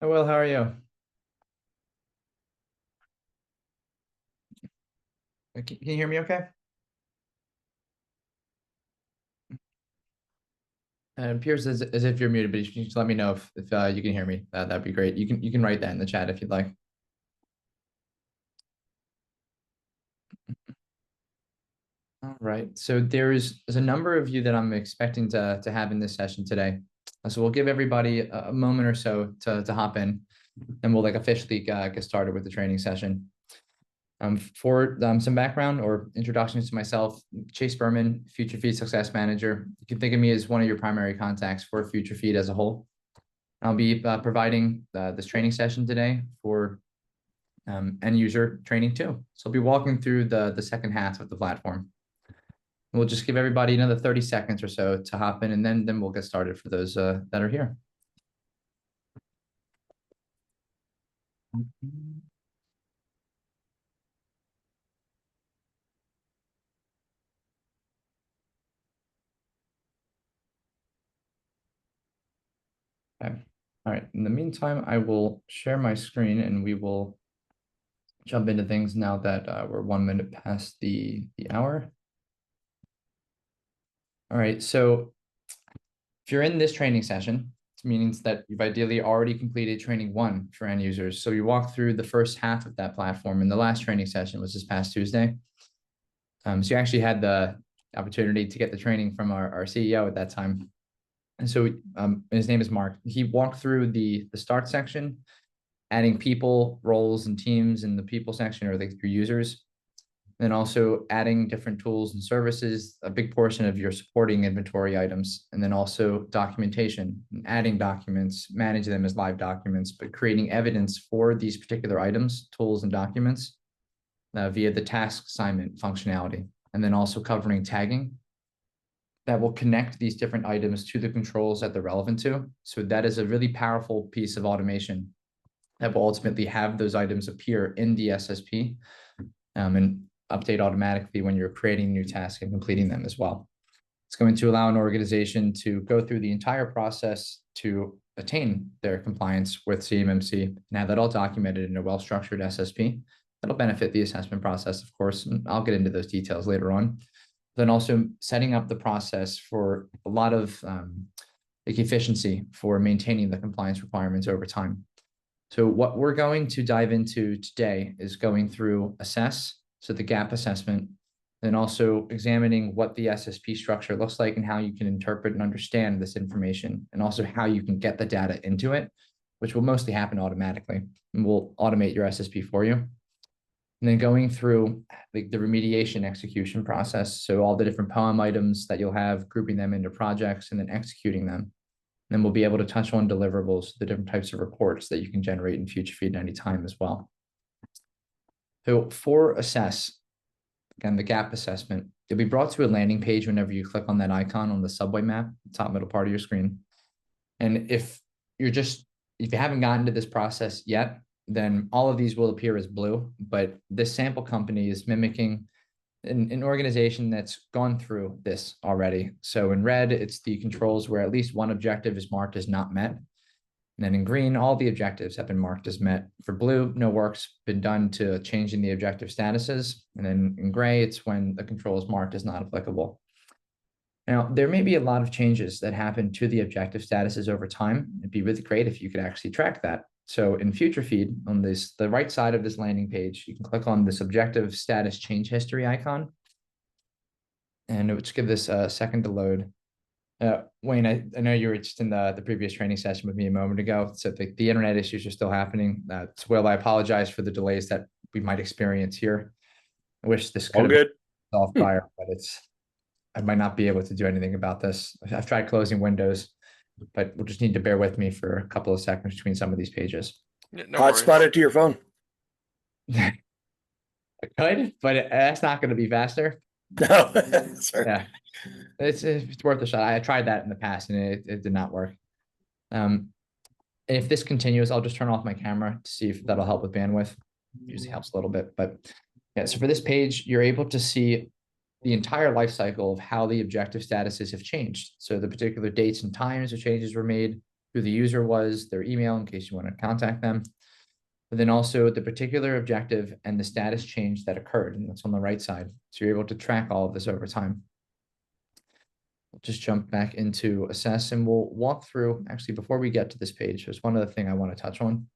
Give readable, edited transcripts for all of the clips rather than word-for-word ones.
Oh, well, how are you? Can you hear me okay? It appears as if you're muted, but you can just let me know if you can hear me. That'd be great. You can write that in the chat if you'd like. All right. So there's a number of you that I'm expecting to have in this session today. So we'll give everybody a moment or so to hop in, and we'll officially get started with the training session. For some background or introductions to myself, Chase Berman, FutureFeed Success Manager. You can think of me as one of your primary contacts for FutureFeed as a whole. I'll be providing this training session today for end user training too. So I'll be walking through the second half of the platform. We'll just give everybody another 30 seconds or so to hop in, and then we'll get started for those that are here. Okay. All right. In the meantime, I will share my screen and we will jump into things now that we're 1 minute past the hour. All right. So if you're in this training session, it means that you've ideally already completed training 1 for end users. So you walk through the first half of that platform, and the last training session was this past Tuesday. So you actually had the opportunity to get the training from our CEO at that time. And so his name is Mark. He walked through the start section, adding people, roles, and teams in the people section, or your users. Then also adding different tools and services, a big portion of your supporting inventory items, and then also documentation, adding documents, manage them as live documents, but creating evidence for these particular items, tools, and documents via the task assignment functionality, and then also covering tagging that will connect these different items to the controls that they're relevant to. So that is a really powerful piece of automation that will ultimately have those items appear in the SSP and update automatically when you're creating new tasks and completing them as well. It's going to allow an organization to go through the entire process to attain their compliance with CMMC and have that all documented in a well-structured SSP. That'll benefit the assessment process, of course, and I'll get into those details later on. Then also setting up the process for a lot of efficiency for maintaining the compliance requirements over time. So what we're going to dive into today is going through assess, so the gap assessment, then also examining what the SSP structure looks like and how you can interpret and understand this information, and also how you can get the data into it, which will mostly happen automatically, and we'll automate your SSP for you. And then going through the remediation execution process, so all the different POA&M items that you'll have, grouping them into projects and then executing them. Then we'll be able to touch on deliverables, the different types of reports that you can generate in FutureFeed anytime as well. So for assess, again, the gap assessment, you'll be brought to a landing page whenever you click on that icon on the subway map, top middle part of your screen. And if you haven't gotten to this process yet, then all of these will appear as blue, but this sample company is mimicking an organization that's gone through this already. So in red, it's the controls where at least one objective is marked as not met. And then in green, all the objectives have been marked as met. For blue, no work's been done to changing the objective statuses. And then in gray, it's when the control is marked as not applicable. Now, there may be a lot of changes that happen to the objective statuses over time. It'd be really great if you could actually track that. So in FutureFeed, on the right side of this landing page, you can click on this objective status change history icon. And it would just give this a second to load. Wayne, I know you were just in the previous training session with me a moment ago. So the internet issues are still happening. So well, I apologize for the delays that we might experience here. I wish this could have been solved prior, but I might not be able to do anything about this. I've tried closing windows, but we'll just need to bear with me for a couple of seconds between some of these pages. Yeah, no hotspot it to your phone. I could, but that's not going to be faster. No, sorry. Yeah, it's worth a shot. I tried that in the past and it did not work. If this continues, I'll just turn off my camera to see if that'll help with bandwidth. Usually helps a little bit, but yeah. So for this page, you're able to see the entire life cycle of how the objective statuses have changed. So the particular dates and times of changes were made, who the user was, their email in case you want to contact them, but then also the particular objective and the status change that occurred, and that's on the right side. So you're able to track all of this over time. We'll just jump back into assess, and we'll walk through, actually, before we get to this page, there's one other thing I want to touch on.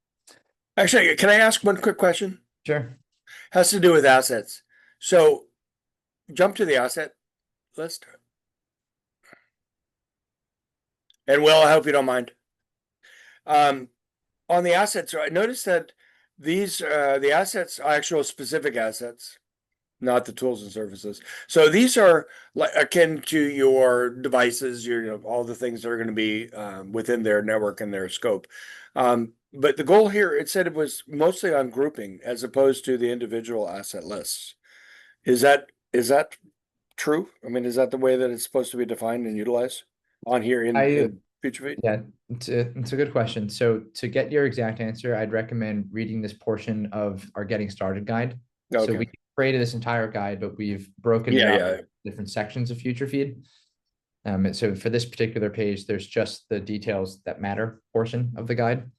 Actually, can I ask one quick question? Sure. Has to do with assets. So jump to the asset list. And Will, I hope you don't mind. On the assets, I noticed that these the assets are actual specific assets, not the tools and services. So these are like akin to your devices, your all the things that are going to be within their network and their scope. But the goal here, it said it was mostly on grouping as opposed to the individual asset lists. Is that true? I mean, is that the way that it's supposed to be defined and utilized on here in FutureFeed? Yeah, it's a good question. So to get your exact answer, I'd recommend reading this portion of our Getting Started guide. Okay. So we created this entire guide, but we've broken it up into different sections of FutureFeed. And so for this particular page, there's just the details that matter portion of the guide.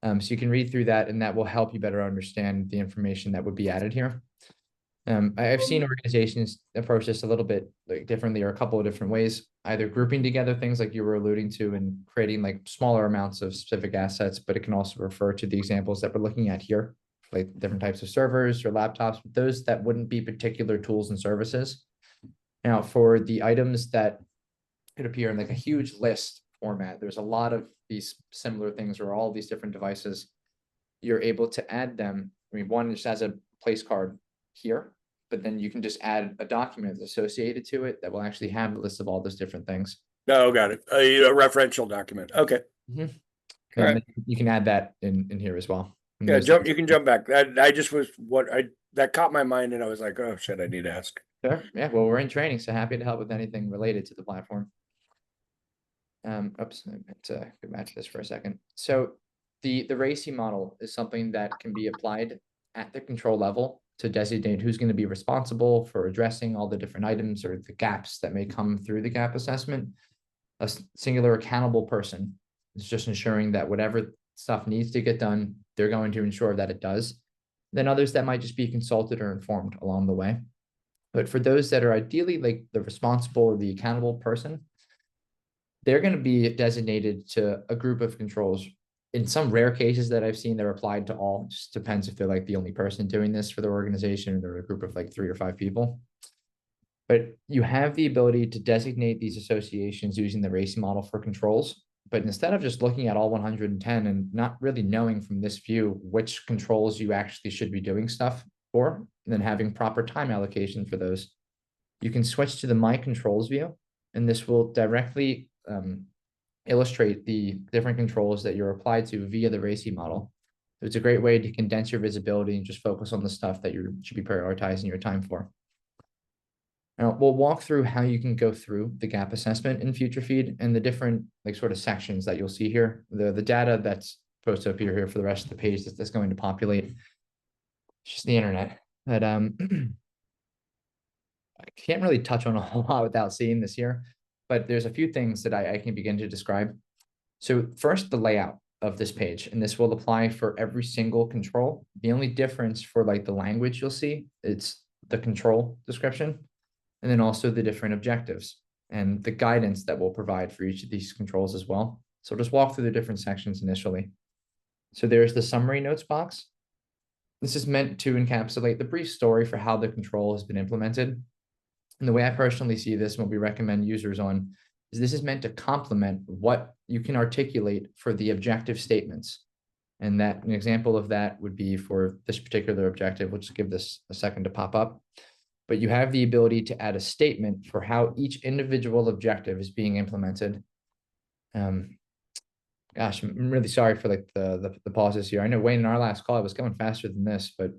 So you can read through that, and that will help you better understand the information that would be added here. I've seen organizations approach this a little bit differently, or a couple of different ways, either grouping together things like you were alluding to and creating like smaller amounts of specific assets, but it can also refer to the examples that we're looking at here, like different types of servers or laptops, but those that wouldn't be particular tools and services. Now, for the items that could appear in like a huge list format, there's a lot of these similar things or all these different devices. You're able to add them. I mean, one just has a place card here, but then you can just add a document associated to it that will actually have a list of all those different things. Oh, got it. A referential document. Okay. Mm-hmm. And right. You can add that in here as well. And yeah, you can jump back. I just was that caught my mind, and I was like, oh shit, I need to ask. Sure. Yeah. Well, we're in training, so happy to help with anything related to the platform. Oops, I meant to go back to this for a second. So the RACI model is something that can be applied at the control level to designate who's going to be responsible for addressing all the different items or the gaps that may come through the gap assessment. A singular accountable person is just ensuring that whatever stuff needs to get done, they're going to ensure that it does. Then others that might just be consulted or informed along the way. But for those that are ideally like the responsible or the accountable person, they're going to be designated to a group of controls. In some rare cases that I've seen, they're applied to all. It just depends if they're like the only person doing this for the organization, or they're a group of like 3 or 5 people. But you have the ability to designate these associations using the RACI model for controls. But instead of just looking at all 110 and not really knowing from this view which controls you actually should be doing stuff for, and then having proper time allocation for those, you can switch to the My Controls view, and this will directly illustrate the different controls that you're applied to via the RACI model. So it's a great way to condense your visibility and just focus on the stuff that you should be prioritizing your time for. Now, we'll walk through how you can go through the gap assessment in FutureFeed and the different like sort of sections that you'll see here. The data that's supposed to appear here for the rest of the page that's going to populate. It's just the internet. But I can't really touch on a whole lot without seeing this here, but there's a few things that I can begin to describe. So first, the layout of this page, and this will apply for every single control. The only difference for like the language you'll see, it's the control description, and then also the different objectives and the guidance that we'll provide for each of these controls as well. So just walk through the different sections initially. So there's the summary notes box. This is meant to encapsulate the brief story for how the control has been implemented. And the way I personally see this, and what we recommend users on, is this is meant to complement what you can articulate for the objective statements. And that an example of that would be for this particular objective. We'll just give this a second to pop up. But you have the ability to add a statement for how each individual objective is being implemented. Gosh, I'm really sorry for like the pauses here. I know Wayne in our last call, I was going faster than this, but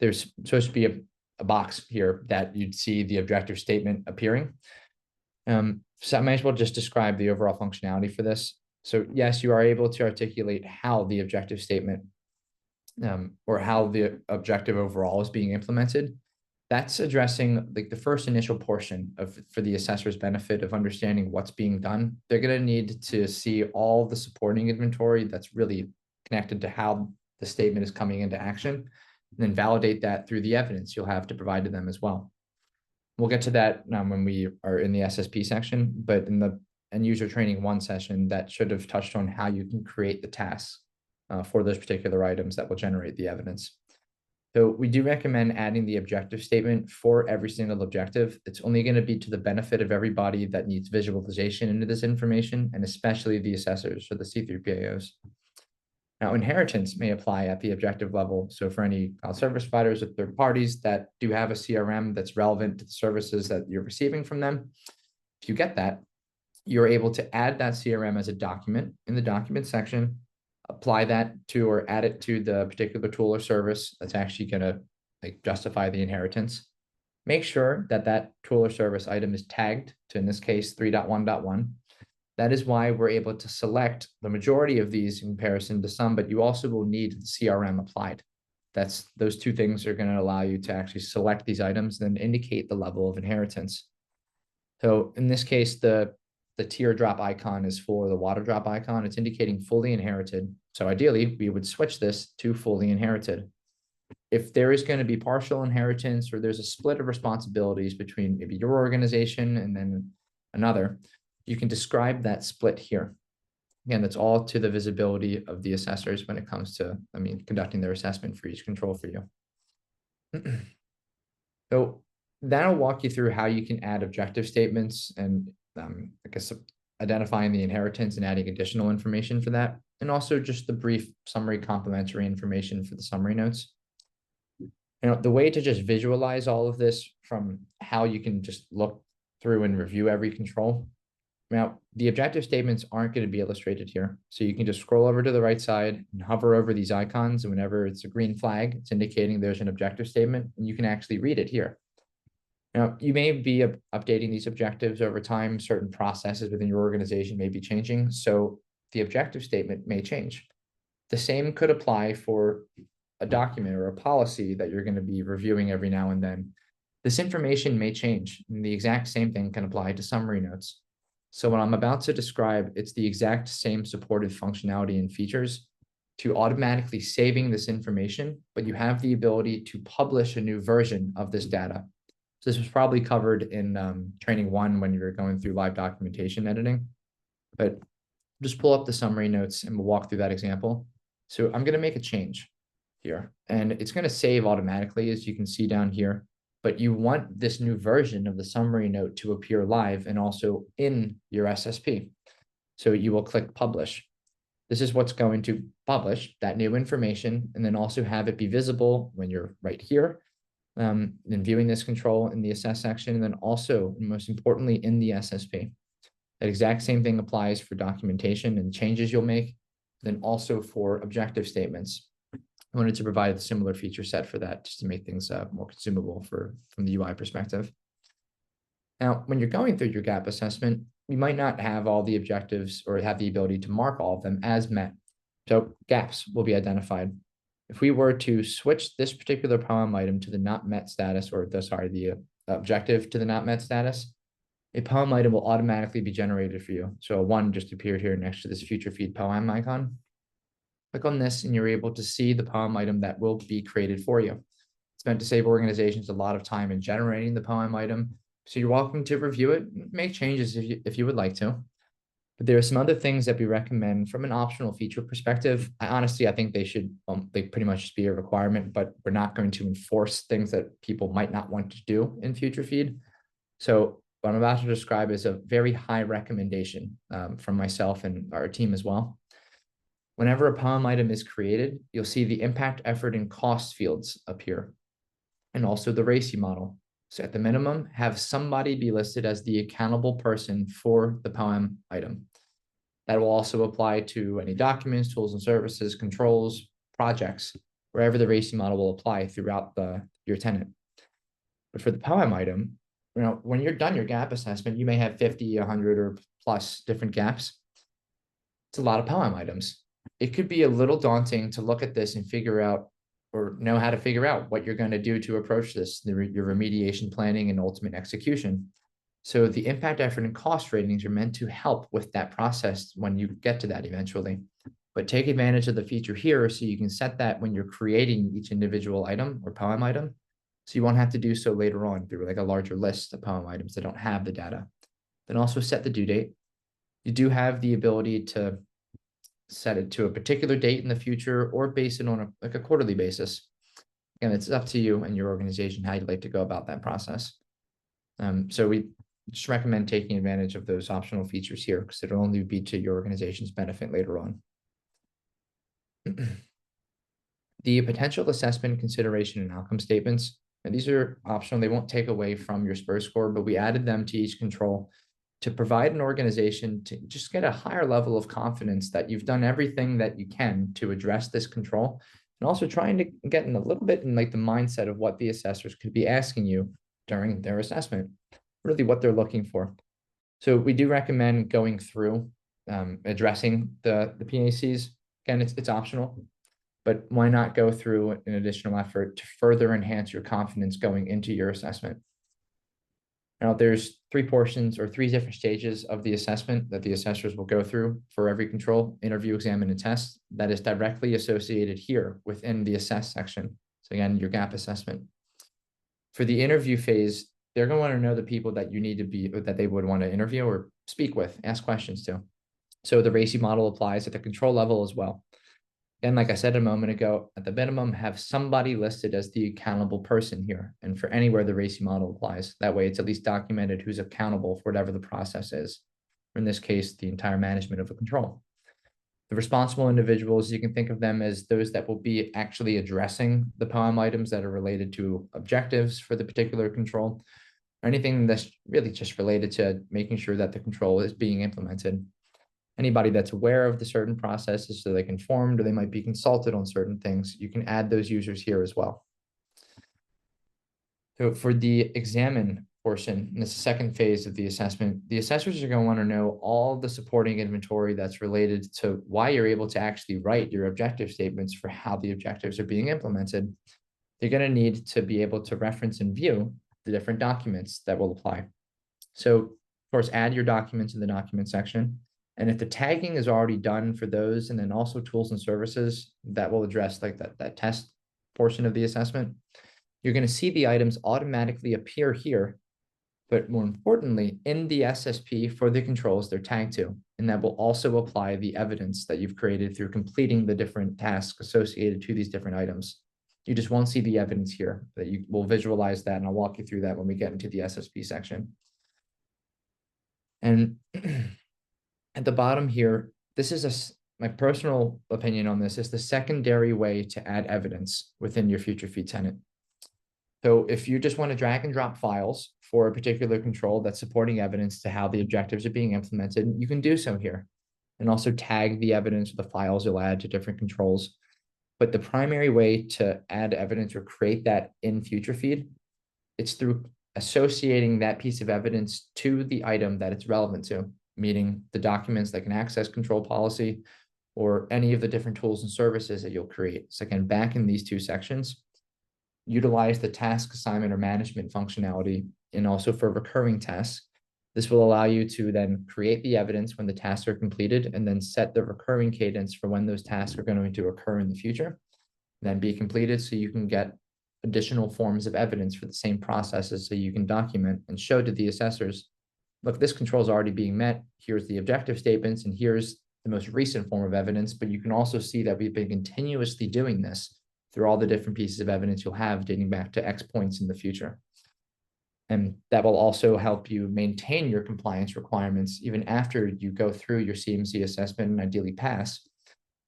there's supposed to be a box here that you'd see the objective statement appearing. So I might as well just describe the overall functionality for this. So yes, you are able to articulate how the objective statement or how the objective overall is being implemented. That's addressing like the first initial portion of for the assessor's benefit of understanding what's being done. They're going to need to see all the supporting inventory that's really connected to how the statement is coming into action, and then validate that through the evidence you'll have to provide to them as well. We'll get to that when we are in the SSP section, but in the end user training 1 session, that should have touched on how you can create the tasks for those particular items that will generate the evidence. So we do recommend adding the objective statement for every single objective. It's only going to be to the benefit of everybody that needs visualization into this information, and especially the assessors or the C3PAOs. Now, inheritance may apply at the objective level. So for any cloud service providers or third parties that do have a CRM that's relevant to the services that you're receiving from them, if you get that, you're able to add that CRM as a document in the document section, apply that to or add it to the particular tool or service that's actually going to like justify the inheritance. Make sure that that tool or service item is tagged to, in this case, 3.1.1. That is why we're able to select the majority of these in comparison to some, but you also will need the CRM applied. Those 2 things are going to allow you to actually select these items and then indicate the level of inheritance. So in this case, the teardrop icon is for the water drop icon. It's indicating fully inherited. So ideally, we would switch this to fully inherited. If there is going to be partial inheritance or there's a split of responsibilities between maybe your organization and then another, you can describe that split here. Again, that's all to the visibility of the assessors when it comes to, conducting their assessment for each control for you. So that'll walk you through how you can add objective statements and I guess identifying the inheritance and adding additional information for that, and also just the brief summary complementary information for the summary notes. The way to just visualize all of this from how you can just look through and review every control. Now, the objective statements aren't going to be illustrated here. So you can just scroll over to the right side and hover over these icons. And whenever it's a green flag, it's indicating there's an objective statement, and you can actually read it here. Now, you may be updating these objectives over time. Certain processes within your organization may be changing. So the objective statement may change. The same could apply for a document or a policy that you're going to be reviewing every now and then. This information may change, and the exact same thing can apply to summary notes. So what I'm about to describe, it's the exact same supported functionality and features to automatically saving this information, but you have the ability to publish a new version of this data. So this was probably covered in training 1 when you were going through live documentation editing, but just pull up the summary notes and we'll walk through that example. So I'm going to make a change here, and it's going to save automatically, as you can see down here. But you want this new version of the summary note to appear live and also in your SSP. So you will click publish. This is what's going to publish that new information, and then also have it be visible when you're right here, and viewing this control in the assess section, and then also, and most importantly, in the SSP. That exact same thing applies for documentation and changes you'll make, then also for objective statements. I wanted to provide a similar feature set for that, just to make things more consumable from the UI perspective. Now, when you're going through your gap assessment, you might not have all the objectives or have the ability to mark all of them as met. So gaps will be identified. If we were to switch this particular POA&M item to the not met status, or the objective to the not met status, a POA&M item will automatically be generated for you. So a 1 just appeared here next to this FutureFeed POA&M icon. Click on this and you're able to see the POA&M item that will be created for you. It's meant to save organizations a lot of time in generating the POA&M item. So you're welcome to review it, make changes if you would like to. But there are some other things that we recommend from an optional feature perspective. I think they pretty much just be a requirement, but we're not going to enforce things that people might not want to do in FutureFeed. So what I'm about to describe is a very high recommendation from myself and our team as well. Whenever a POA&M item is created, you'll see the impact, effort, and cost fields appear, and also the RACI model. So at the minimum, have somebody be listed as the accountable person for the POA&M item. That will also apply to any documents, tools and services, controls, projects, wherever the RACI model will apply throughout your tenant. But for the POA&M item, when you're done your gap assessment, you may have 50, 100, or plus different gaps. It's a lot of POA&M items. It could be a little daunting to look at this and figure out or know how to figure out what you're going to do to approach this, your remediation planning and ultimate execution. So the impact, effort, and cost ratings are meant to help with that process when you get to that eventually. But take advantage of the feature here so you can set that when you're creating each individual item or POA&M item. So you won't have to do so later on through like a larger list of POA&M items that don't have the data. Then also set the due date. You do have the ability to set it to a particular date in the future or base it on like a quarterly basis. And it's up to you and your organization how you'd like to go about that process. So we just recommend taking advantage of those optional features here because it'll only be to your organization's benefit later on. The potential assessment, consideration, and outcome statements, and these are optional. They won't take away from your SPUR score, but we added them to each control to provide an organization to just get a higher level of confidence that you've done everything that you can to address this control, and also trying to get in a little bit in like the mindset of what the assessors could be asking you during their assessment, really what they're looking for. So we do recommend going through addressing the PACs. Again, it's optional, but why not go through an additional effort to further enhance your confidence going into your assessment? Now, there's three portions or three different stages of the assessment that the assessors will go through for every control: interview, examine, and test. That is directly associated here within the assess section. So again, your gap assessment. For the interview phase, they're going to want to know the people that you need to be, that they would want to interview or speak with, ask questions to. So the RACI model applies at the control level as well. And like I said a moment ago, at the minimum, have somebody listed as the accountable person here. And for anywhere the RACI model applies, that way it's at least documented who's accountable for whatever the process is. In this case, the entire management of a control. The responsible individuals, you can think of them as those that will be actually addressing the POA&M items that are related to objectives for the particular control, or anything that's really just related to making sure that the control is being implemented. Anybody that's aware of the certain processes, so they're informed or they might be consulted on certain things, you can add those users here as well. So for the examine portion, in the second phase of the assessment, the assessors are going to want to know all the supporting inventory that's related to why you're able to actually write your objective statements for how the objectives are being implemented. They're going to need to be able to reference and view the different documents that will apply. So, of course, add your documents in the document section. And if the tagging is already done for those, and then also tools and services that will address like that test portion of the assessment, you're going to see the items automatically appear here. But more importantly, in the SSP for the controls they're tagged to. And that will also apply the evidence that you've created through completing the different tasks associated to these different items. You just won't see the evidence here, but you will visualize that. And I'll walk you through that when we get into the SSP section. And at the bottom here, this is my personal opinion on this is the secondary way to add evidence within your FutureFeed tenant. So if you just want to drag and drop files for a particular control that's supporting evidence to how the objectives are being implemented, you can do so here. And also tag the evidence with the files you'll add to different controls. But the primary way to add evidence or create that in FutureFeed, it's through associating that piece of evidence to the item that it's relevant to, meaning the documents like an access control policy or any of the different tools and services that you'll create. So again, back in these two sections, utilize the task assignment or management functionality, and also for recurring tasks. This will allow you to then create the evidence when the tasks are completed and then set the recurring cadence for when those tasks are going to occur in the future, then be completed so you can get additional forms of evidence for the same processes so you can document and show to the assessors, look, this control is already being met. Here's the objective statements, and here's the most recent form of evidence. But you can also see that we've been continuously doing this through all the different pieces of evidence you'll have dating back to X points in the future. And that will also help you maintain your compliance requirements even after you go through your CMC assessment and ideally pass,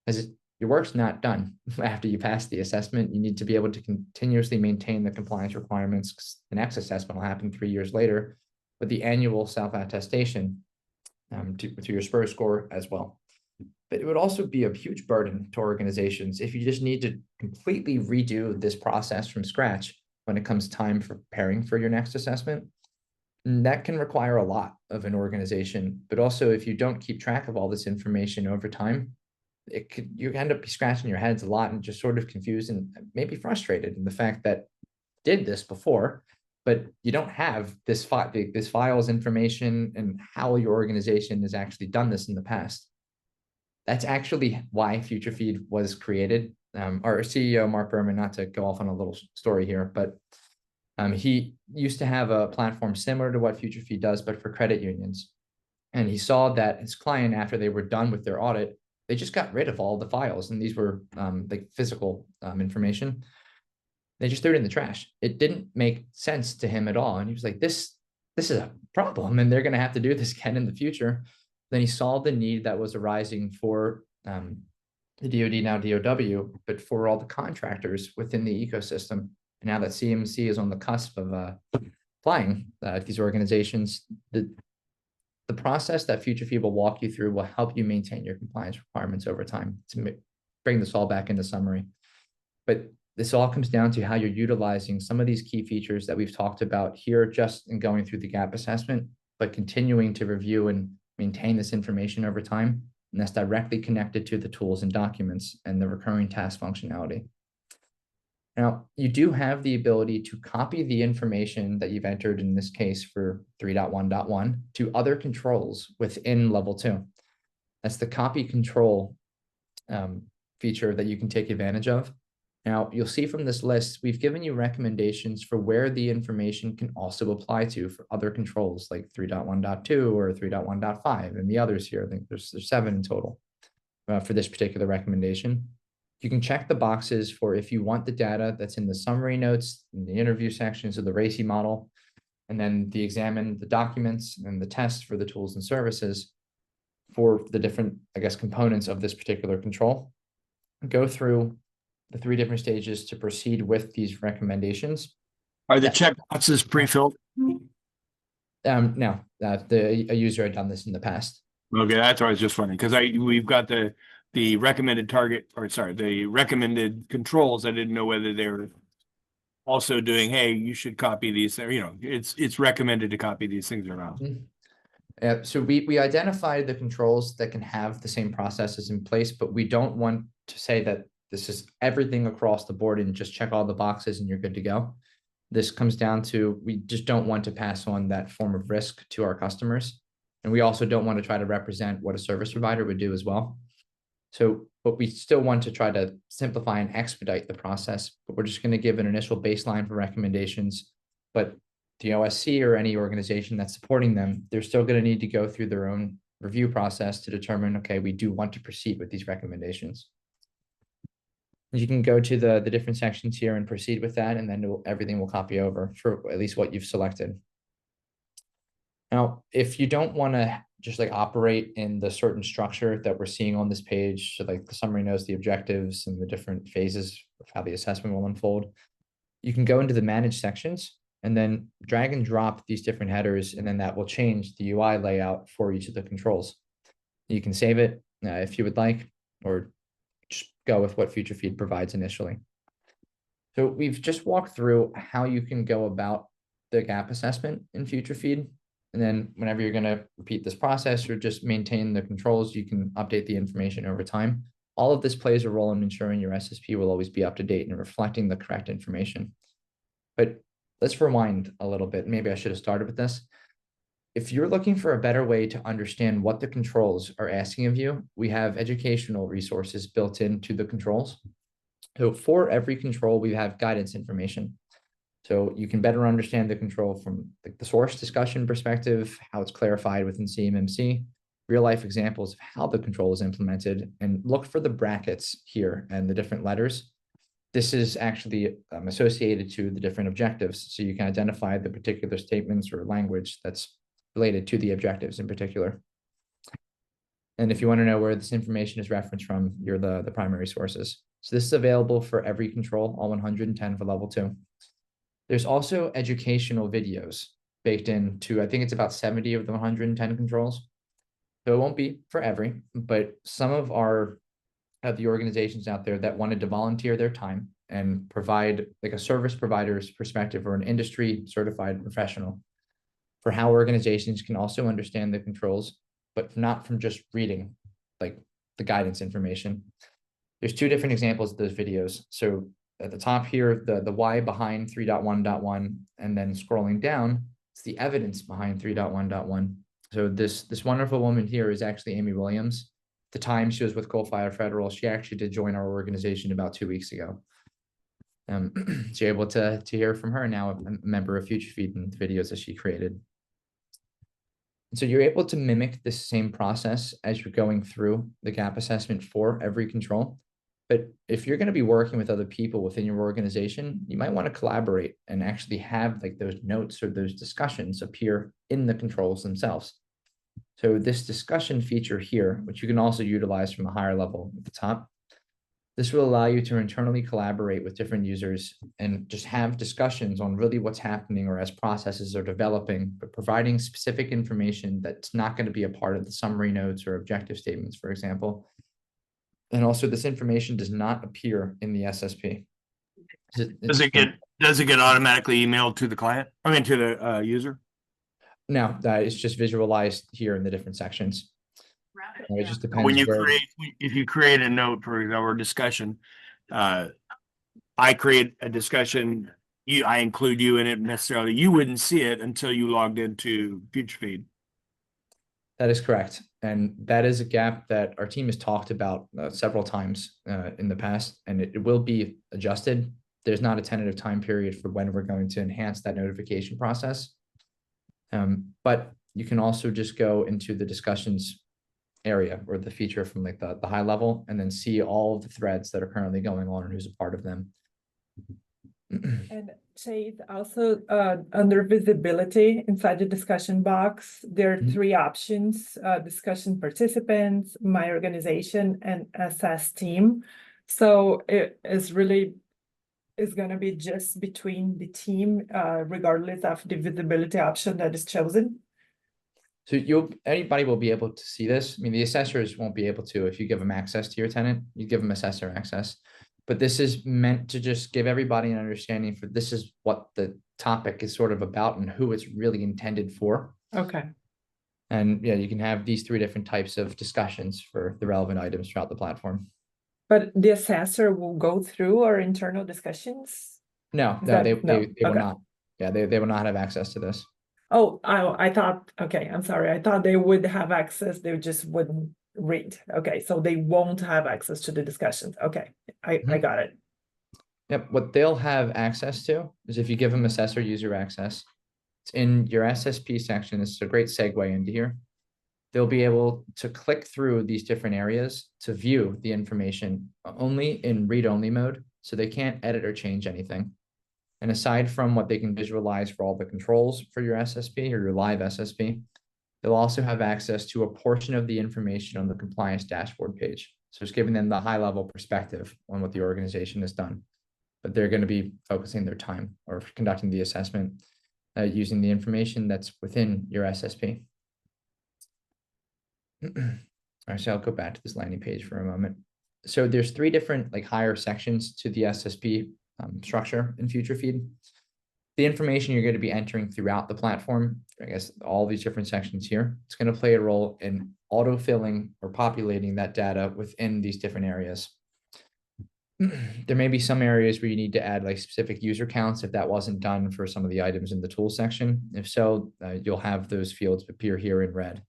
as your work's not done after you pass the assessment. You need to be able to continuously maintain the compliance requirements, because the next assessment will happen 3 years later with the annual self-attestation to your SPUR score as well. But it would also be a huge burden to organizations if you just need to completely redo this process from scratch when it comes time for preparing for your next assessment. And that can require a lot of an organization, but also if you don't keep track of all this information over time, you end up scratching your heads a lot and just sort of confused and maybe frustrated in the fact that did this before, but you don't have this files information and how your organization has actually done this in the past. That's actually why FutureFeed was created. Our CEO, Mark Berman, not to go off on a little story here, but he used to have a platform similar to what FutureFeed does, but for credit unions. And he saw that his client, after they were done with their audit, they just got rid of all the files. And these were like physical information. They just threw it in the trash. It didn't make sense to him at all. And he was like, this is a problem, and they're going to have to do this again in the future. Then he saw the need that was arising for the DoD, now DOW, but for all the contractors within the ecosystem. And now that CMC is on the cusp of applying these organizations, the process that FutureFeed will walk you through will help you maintain your compliance requirements over time. To bring this all back into summary. But this all comes down to how you're utilizing some of these key features that we've talked about here just in going through the gap assessment, but continuing to review and maintain this information over time. And that's directly connected to the tools and documents and the recurring task functionality. Now, you do have the ability to copy the information that you've entered in this case for 3.1.1 to other controls within level 2. That's the copy control feature that you can take advantage of. Now, you'll see from this list, we've given you recommendations for where the information can also apply to for other controls like 3.1.2 or 3.1.5 and the others here. I think there's 7 in total for this particular recommendation. You can check the boxes for if you want the data that's in the summary notes, in the interview sections of the RACI model, and then the examine the documents and the tests for the tools and services for the different, I guess, components of this particular control. Go through the 3 different stages to proceed with these recommendations. Are the check boxes pre-filled? No, a user had done this in the past. Okay, that's what I was just wondering, because we've got the recommended target, or sorry, the recommended controls. I didn't know whether they were also doing, hey, you should copy these. You know, it's recommended to copy these things around. So we identified the controls that can have the same processes in place, but we don't want to say that this is everything across the board and just check all the boxes and you're good to go. This comes down to, we just don't want to pass on that form of risk to our customers. And we also don't want to try to represent what a service provider would do as well. So, but we still want to try to simplify and expedite the process, but we're just going to give an initial baseline for recommendations. But the OSC or any organization that's supporting them, they're still going to need to go through their own review process to determine, okay, we do want to proceed with these recommendations. You can go to the different sections here and proceed with that, and then everything will copy over for at least what you've selected. Now, if you don't want to just like operate in the certain structure that we're seeing on this page, so like the summary notes, the objectives, and the different phases of how the assessment will unfold, you can go into the manage sections and then drag and drop these different headers, and then that will change the UI layout for each of the controls. You can save it if you would like, or just go with what FutureFeed provides initially. So we've just walked through how you can go about the gap assessment in FutureFeed. And then whenever you're going to repeat this process or just maintain the controls, you can update the information over time. All of this plays a role in ensuring your SSP will always be up to date and reflecting the correct information. But let's rewind a little bit. Maybe I should have started with this. If you're looking for a better way to understand what the controls are asking of you, we have educational resources built into the controls. So for every control, we have guidance information. So you can better understand the control from the source discussion perspective, how it's clarified within CMMC, real life examples of how the control is implemented, and look for the brackets here and the different letters. This is actually associated to the different objectives. So you can identify the particular statements or language that's related to the objectives in particular. And if you want to know where this information is referenced from, you're the primary sources. So this is available for every control, all 110 for level 2. There's also educational videos baked into, I think it's about 70 of the 110 controls. So it won't be for every, but some of the organizations out there that wanted to volunteer their time and provide like a service provider's perspective or an industry certified professional for how organizations can also understand the controls, but not from just reading like the guidance information. There's two different examples of those videos. So at the top here, the why behind 3.1.1, and then scrolling down, it's the evidence behind 3.1.1. So this wonderful woman here is actually Amy Williams. At the time she was with Coal Fire Federal, she actually did join our organization about 2 weeks ago. So you're able to hear from her now, a member of FutureFeed, and the videos that she created. And so you're able to mimic this same process as you're going through the gap assessment for every control. But if you're going to be working with other people within your organization, you might want to collaborate and actually have like those notes or those discussions appear in the controls themselves. So this discussion feature here, which you can also utilize from a higher level at the top, this will allow you to internally collaborate with different users and just have discussions on really what's happening or as processes are developing, but providing specific information that's not going to be a part of the summary notes or objective statements, for example. And also this information does not appear in the SSP. Does it get automatically emailed to the client? I mean, to the user? No, that is just visualized here in the different sections. It just depends. When you if you create a note, for example, or discussion, I create a discussion, I include you in it necessarily. You wouldn't see it until you logged into FutureFeed. That is correct. And that is a gap that our team has talked about several times in the past, and it will be adjusted. There's not a tentative time period for when we're going to enhance that notification process. But you can also just go into the discussions area or the feature from like the high level and then see all of the threads that are currently going on and who's a part of them. And Chase, also under visibility inside the discussion box, there are three options: discussion participants, my organization, and assess team. So it is really going to be just between the team, regardless of the visibility option that is chosen. So anybody will be able to see this. I mean, the assessors won't be able to if you give them access to your tenant. You give them assessor access. But this is meant to just give everybody an understanding for this is what the topic is sort of about and who it's really intended for. Okay. And yeah, you can have these three different types of discussions for the relevant items throughout the platform. But the assessor will go through our internal discussions? No, they will not. Yeah, they will not have access to this. Oh, I thought, okay, I'm sorry. I thought they would have access. They just wouldn't read. Okay, so they won't have access to the discussions. Okay, I got it. Yep, what they'll have access to is if you give them assessor user access, it's in your SSP section. This is a great segue into here. They'll be able to click through these different areas to view the information only in read-only mode, so they can't edit or change anything. And aside from what they can visualize for all the controls for your SSP or your live SSP, they'll also have access to a portion of the information on the compliance dashboard page. So it's giving them the high level perspective on what the organization has done. But they're going to be focusing their time or conducting the assessment using the information that's within your SSP. All right, so I'll go back to this landing page for a moment. So there's three different like higher sections to the SSP structure in FutureFeed. The information you're going to be entering throughout the platform, I guess all these different sections here, it's going to play a role in autofilling or populating that data within these different areas. There may be some areas where you need to add like specific user counts if that wasn't done for some of the items in the tool section. If so, you'll have those fields appear here in red,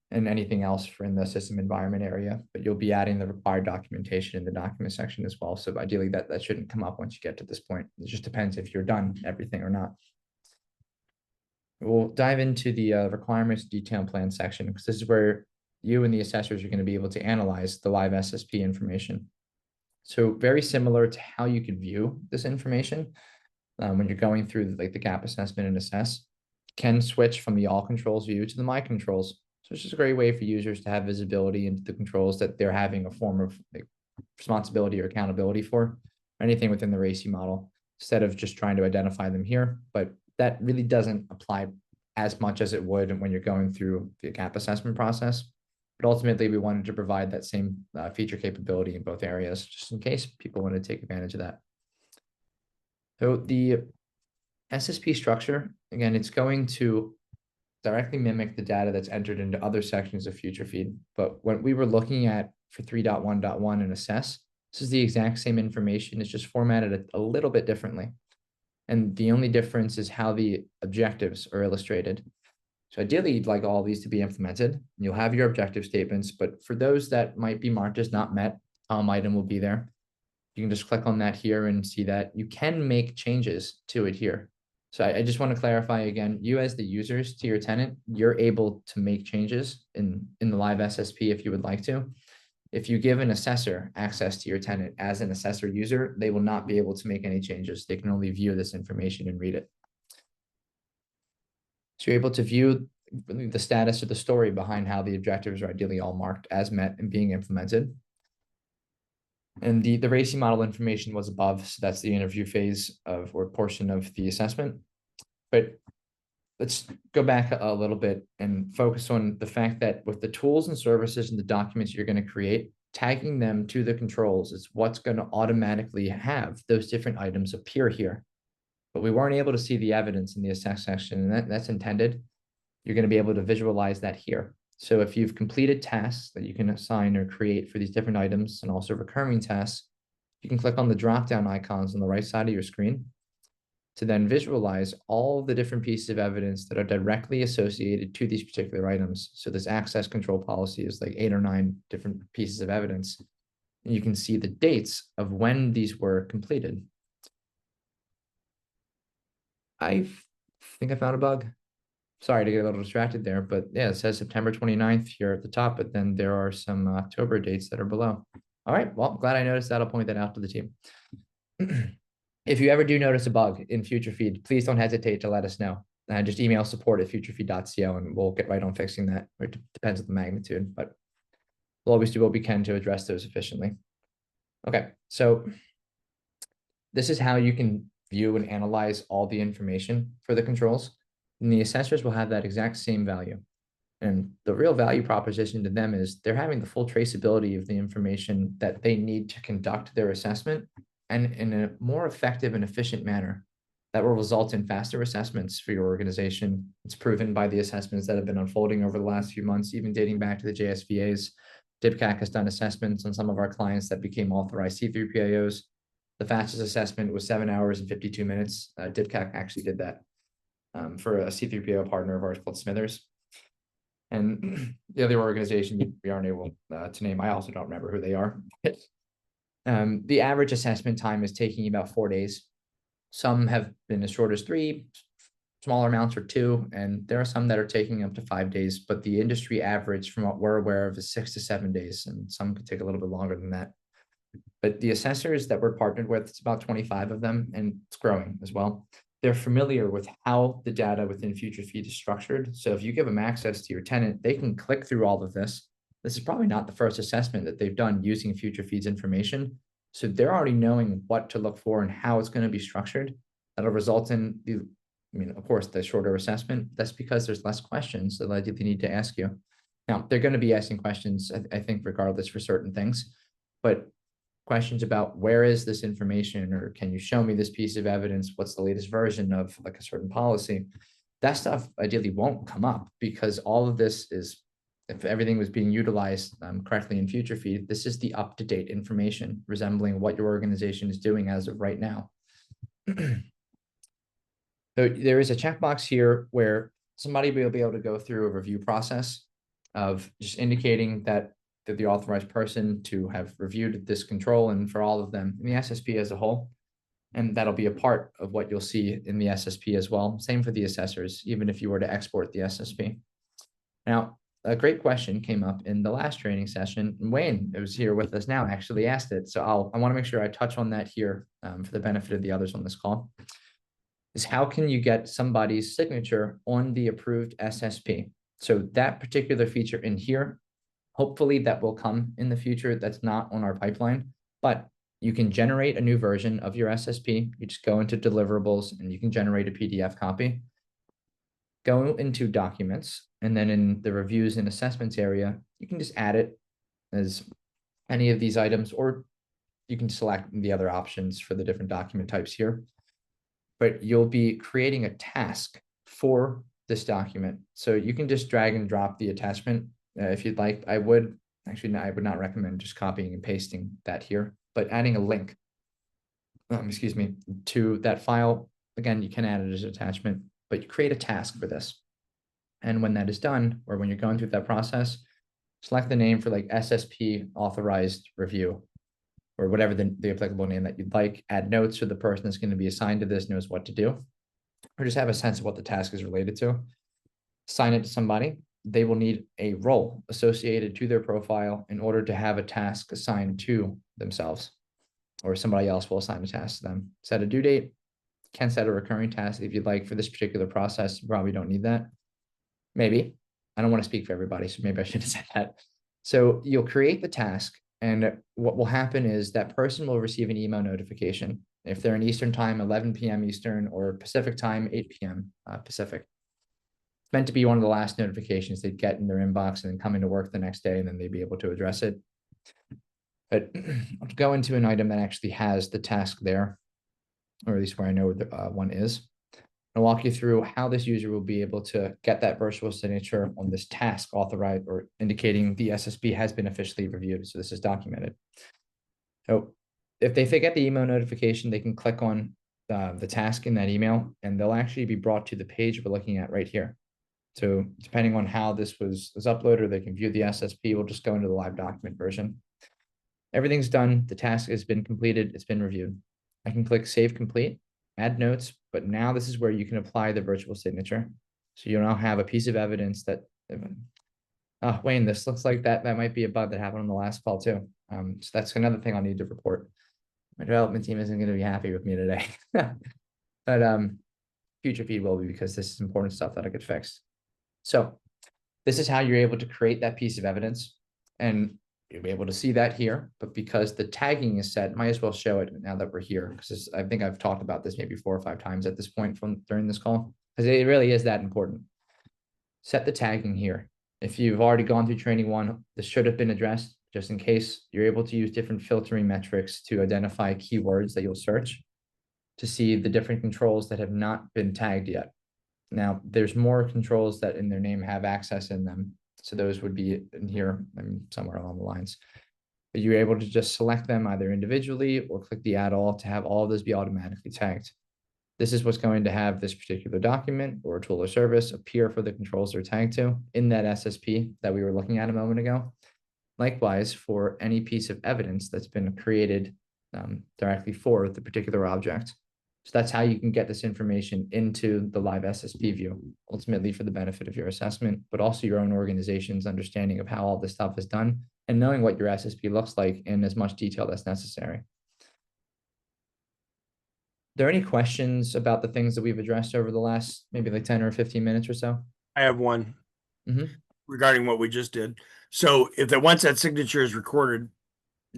and anything else for in the system environment area, but you'll be adding the required documentation in the document section as well. So ideally that shouldn't come up once you get to this point. It just depends if you're done everything or not. We'll dive into the requirements detail plan section, because this is where you and the assessors are going to be able to analyze the live SSP information. So very similar to how you could view this information when you're going through like the gap assessment and assess, can switch from the all controls view to the my controls. So it's just a great way for users to have visibility into the controls that they're having a form of like responsibility or accountability for, anything within the RACI model, instead of just trying to identify them here. But that really doesn't apply as much as it would when you're going through the gap assessment process. But ultimately, we wanted to provide that same feature capability in both areas, just in case people want to take advantage of that. So the SSP structure, again, it's going to directly mimic the data that's entered into other sections of FutureFeed. But what we were looking at for 3.1.1 and assess, this is the exact same information. It's just formatted a little bit differently. And the only difference is how the objectives are illustrated. So ideally, you'd like all these to be implemented. You'll have your objective statements, but for those that might be marked as not met, item will be there. You can just click on that here and see that you can make changes to it here. So I just want to clarify again, you as the users to your tenant, you're able to make changes in the live SSP if you would like to. If you give an assessor access to your tenant as an assessor user, they will not be able to make any changes. They can only view this information and read it. So you're able to view the status or the story behind how the objectives are ideally all marked as met and being implemented. And the racing model information was above, so that's the interview phase of or portion of the assessment. But let's go back a little bit and focus on the fact that with the tools and services and the documents you're going to create, tagging them to the controls is what's going to automatically have those different items appear here. But we weren't able to see the evidence in the assess section, and that's intended. You're going to be able to visualize that here. So if you've completed tasks that you can assign or create for these different items and also recurring tasks, you can click on the drop-down icons on the right side of your screen to then visualize all the different pieces of evidence that are directly associated to these particular items. So this access control policy is like 8 or 9 different pieces of evidence. And you can see the dates of when these were completed. I think I found a bug. Sorry to get a little distracted there, but yeah, it says September 29th here at the top, but then there are some October dates that are below. All right, well, glad I noticed that. I'll point that out to the team. If you ever do notice a bug in FutureFeed, please don't hesitate to let us know. Just email support@futurefeed.co and we'll get right on fixing that. It depends on the magnitude, but we'll always do what we can to address those efficiently. Okay, so this is how you can view and analyze all the information for the controls. And the assessors will have that exact same value. And the real value proposition to them is they're having the full traceability of the information that they need to conduct their assessment and in a more effective and efficient manner that will result in faster assessments for your organization. It's proven by the assessments that have been unfolding over the last few months, even dating back to the JSVAs. DIBCAC has done assessments on some of our clients that became authorized C3PAOs. The fastest assessment was 7 hours and 52 minutes. DIBCAC actually did that for a C3PAO partner of ours called Smithers. And the other organization we aren't able to name, I also don't remember who they are. The average assessment time is taking about 4 days. Some have been as short as 3, smaller amounts are 2, and there are some that are taking up to 5 days, but the industry average from what we're aware of is 6 to 7 days, and some could take a little bit longer than that. But the assessors that we're partnered with, it's about 25 of them, and it's growing as well. They're familiar with how the data within FutureFeed is structured. So if you give them access to your tenant, they can click through all of this. This is probably not the first assessment that they've done using FutureFeed's information. So they're already knowing what to look for and how it's going to be structured. That'll result in of course, the shorter assessment. That's because there's less questions that they need to ask you. Now, they're going to be asking questions, I think, regardless for certain things, but questions about where is this information, or can you show me this piece of evidence? What's the latest version of like a certain policy? That stuff ideally won't come up because all of this is, if everything was being utilized correctly in FutureFeed, this is the up-to-date information resembling what your organization is doing as of right now. So there is a checkbox here where somebody will be able to go through a review process of just indicating that they're the authorized person to have reviewed this control and for all of them in the SSP as a whole. And that'll be a part of what you'll see in the SSP as well. Same for the assessors, even if you were to export the SSP. Now, a great question came up in the last training session. Wayne, who's here with us now, actually asked it. So I want to make sure I touch on that here for the benefit of the others on this call. Is how can you get somebody's signature on the approved SSP? So that particular feature in here, hopefully that will come in the future. That's not on our pipeline, but you can generate a new version of your SSP. You just go into deliverables and you can generate a PDF copy. Go into documents, and then in the reviews and assessments area, you can just add it as any of these items, or you can select the other options for the different document types here. But you'll be creating a task for this document. So you can just drag and drop the attachment if you'd like. I would not recommend just copying and pasting that here, but adding a link, excuse me, to that file. Again, you can add it as an attachment, but you create a task for this. And when that is done, or when you're going through that process, select the name for like SSP authorized review, or whatever the applicable name that you'd like. Add notes so the person that's going to be assigned to this knows what to do, or just have a sense of what the task is related to. Assign it to somebody. They will need a role associated to their profile in order to have a task assigned to themselves, or somebody else will assign a task to them. Set a due date. Can set a recurring task if you'd like. For this particular process, you probably don't need that. Maybe. I don't want to speak for everybody, so maybe I should have said that. So you'll create the task, and what will happen is that person will receive an email notification. If they're in Eastern time, 11 p.m. Eastern, or Pacific time, 8 p.m. Pacific. It's meant to be one of the last notifications they'd get in their inbox and then come into work the next day, and then they'd be able to address it. But I'll go into an item that actually has the task there, or at least where I know the one is. I'll walk you through how this user will be able to get that virtual signature on this task authorized, or indicating the SSP has been officially reviewed. So this is documented. So if they get the email notification, they can click on the task in that email, and they'll actually be brought to the page we're looking at right here. So depending on how this was uploaded, they can view the SSP. We'll just go into the live document version. Everything's done. The task has been completed. It's been reviewed. I can click Save Complete, add notes, but now this is where you can apply the virtual signature. So you now have a piece of evidence that, Wayne, this looks like that might be a bug that happened on the last call too. So that's another thing I'll need to report. My development team isn't going to be happy with me today. But FutureFeed will be, because this is important stuff that'll get fixed. So this is how you're able to create that piece of evidence, and you'll be able to see that here. But because the tagging is set, might as well show it now that we're here, because I think I've talked about this maybe 4 or 5 times at this point during this call, because it really is that important. Set the tagging here. If you've already gone through training 1, this should have been addressed. Just in case, you're able to use different filtering metrics to identify keywords that you'll search to see the different controls that have not been tagged yet. Now, there's more controls that in their name have access in them. So those would be in here, somewhere along the lines. But you're able to just select them either individually or click the add all to have all of those be automatically tagged. This is what's going to have this particular document or tool or service appear for the controls they're tagged to in that SSP that we were looking at a moment ago. Likewise, for any piece of evidence that's been created directly for the particular object. So that's how you can get this information into the live SSP view, ultimately for the benefit of your assessment, but also your own organization's understanding of how all this stuff is done and knowing what your SSP looks like in as much detail as necessary. Are there any questions about the things that we've addressed over the last maybe like 10 or 15 minutes or so? I have one regarding what we just did. So if once that signature is recorded,